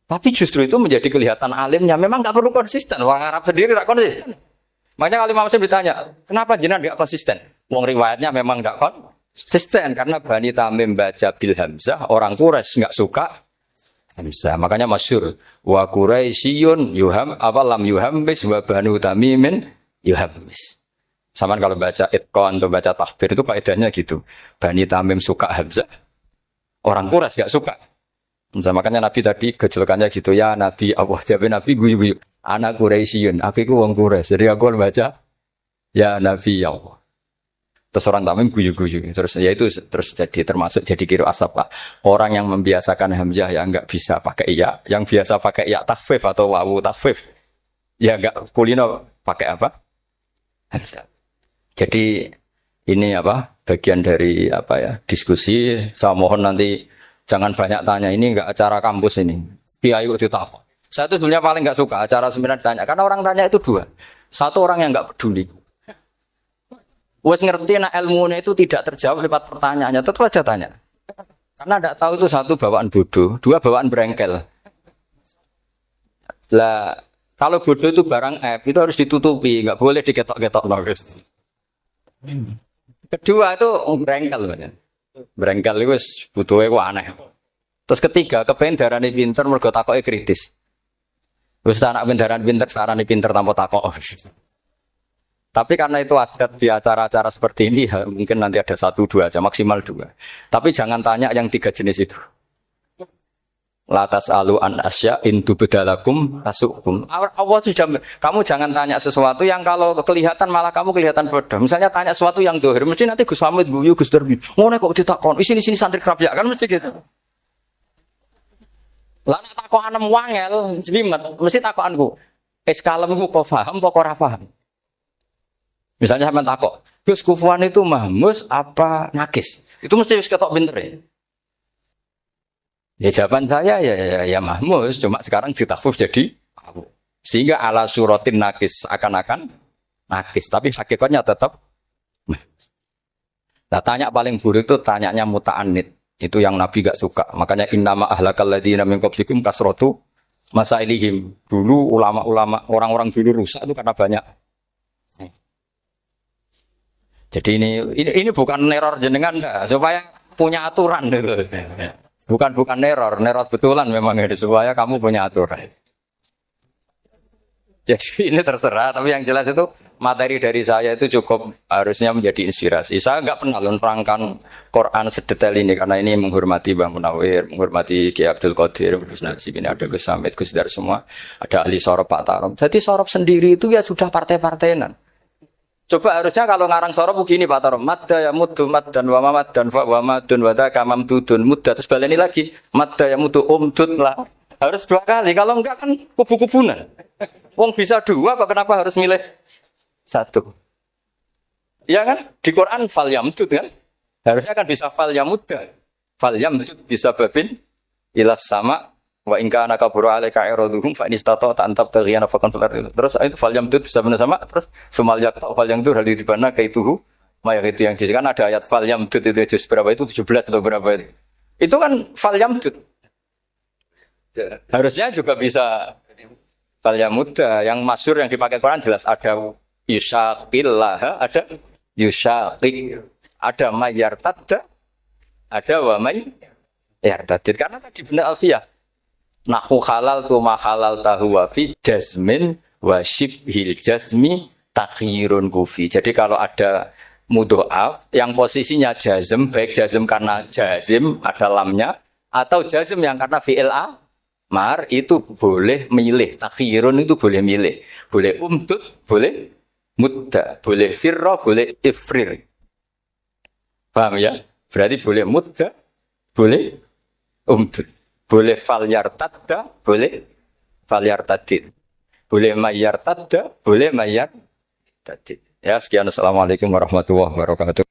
Tapi justru itu menjadi kelihatan alimnya. Memang nggak perlu konsisten. Orang Arab sendiri nggak konsisten. Makanya kalau Imam Muslim ditanya, kenapa jenengan nggak konsisten? Wong riwayatnya memang nggak konsisten karena Bani Tamim baca bil hamzah, orang Quraisy nggak suka hamzah. Makanya masyhur wa Quraisyun yuham awalam yuhammis wa Banu Tamimin yuhammis. Sama kalau baca itqan atau baca tahbir itu kaidahnya gitu. Bani Tamim suka hamzah, orang Quraisy nggak suka. Makanya Nabi tadi gejolkannya gitu ya Nabi Allah jawab Nabi guyu-guyu anak Quraisyun aku itu wong Quraisy jadi aku baca ya Nabi ya Allah terus orang Tamim guyu-guyu terus ya itu terus jadi termasuk jadi kiro asap Pak orang yang membiasakan hamzah ya enggak bisa pakai ya yang biasa pakai ya takhfif atau wawu takhfif ya enggak kulino pakai apa hamzah jadi Ini apa? Bagian dari apa ya? Diskusi. Saya mohon nanti jangan banyak tanya. Ini enggak acara kampus ini. Kiai kok ditakok. Saya itu sebenarnya paling enggak suka acara seminar tanya karena orang tanya itu dua. Satu orang yang enggak peduli. Wes ngerti nak ilmunya itu tidak terjawab lewat pertanyaannya, tetap aja tanya. Karena enggak tahu itu satu bawaan bodoh, dua bawaan berengkel. Lah kalau bodoh itu barang aib, itu harus ditutupi, enggak boleh diketok-ketok guys. Kedua itu berengkel, berengkel itu butuhnya ku aneh. Terus ketiga, kepengen darani pinter, mergo takoke kritis. Wis anak darani pinter, darani pinter tanpa takok. Tapi karena itu adat di acara-acara seperti ini, mungkin nanti ada 1, 2 aja, maksimal 2. Tapi jangan tanya yang 3 jenis itu. Latas alu an asya intu bedalakum tasukum. Allah sudah, kamu jangan tanya sesuatu yang kalau kelihatan malah kamu kelihatan bodoh. Misalnya tanya sesuatu yang dohir, mesti nanti Gus Hamid guyu Gus Darbi. Ngono kok ditakon, sini santri kerap ya kan mesti gitu. Lah nek takokan wangel, jlimet, mesti takokanku. Kalemku kok paham apa ora paham? Misalnya sampean takok, Gus Kufuwan itu mahmus apa nakis? Itu mesti wis ketok pinter ya. Ya jawaban saya ya mahmus, cuma sekarang ditakhfif jadi awu. Sehingga ala suratin nakis akan-akan nakis, tapi hakikatnya tetap. Nah, tanya paling buruk itu tanyanya muta'annid. Itu yang Nabi gak suka. Makanya innama ahlakal ladzina min qablikum kasratu masailihim. Dulu ulama-ulama, orang-orang dulu rusak itu karena banyak. Jadi ini bukan neror jenengan enggak, supaya punya aturan gitu. Bukan neror betulan memang ini supaya kamu punya aturan. Jadi ini terserah, tapi yang jelas itu materi dari saya itu cukup harusnya menjadi inspirasi. Saya enggak pernah menerangkan Quran sedetail ini karena ini menghormati Bang Munawir, menghormati Ki Abdul Qadir, Gus Najib, ini ada Gus Samit, Gus Dar semua, ada ahli sorop Pak Tarom. Jadi sorop sendiri itu ya sudah partai-partainan. Coba harusnya kalau ngarang sorop begini Pak Tarom, madda ya muddu maddan wa mamaddan wa madun wa daka mamdudun mudda terus baleni lagi madda ya muddu umdud lah. Harus 2 kali, kalau enggak kan kubu-kubunan. Wong bisa 2, apa kenapa harus milih 1? Ya kan? Di Quran fal yamdud kan? Harusnya kan bisa fal yamudda. Fal yamdud bisa babin ilas sama wa in kana kaburu alaika iraduhum fa inistata ta'antab taghiyana faqan fil ardi. Terus itu fal yamdud bisa benar sama, terus sumal yaqta fal yamdud hal dibana kaituhu maya itu yang jelas kan ada ayat fal yamdud itu juz berapa itu 17 atau berapa itu. Itu kan fal yamdud. Harusnya juga bisa fal yamudda yang masyhur yang dipakai Quran jelas ada yusaqillah, ada yusaqi, ada mayyartadda, ada wa may yartadid. Karena tadi benar alfiyah nahu halal tu ma halal tahu wa fi jazmin wa shibhil jazmi takhirun kufi. Jadi kalau ada mudhoaf yang posisinya jazm, baik jazm karena jazim ada lamnya atau jazm yang karena fi'il amar itu boleh milih. Takhirun itu boleh milih. Boleh umdud, boleh mudda, boleh firra, boleh ifrir. Paham ya? Berarti boleh mudda, boleh umdud. Boleh fal yartadda, boleh fal yartadid. Boleh mayyartadda, boleh mayyartadid. Ya, sekian. Assalamualaikum warahmatullahi wabarakatuh.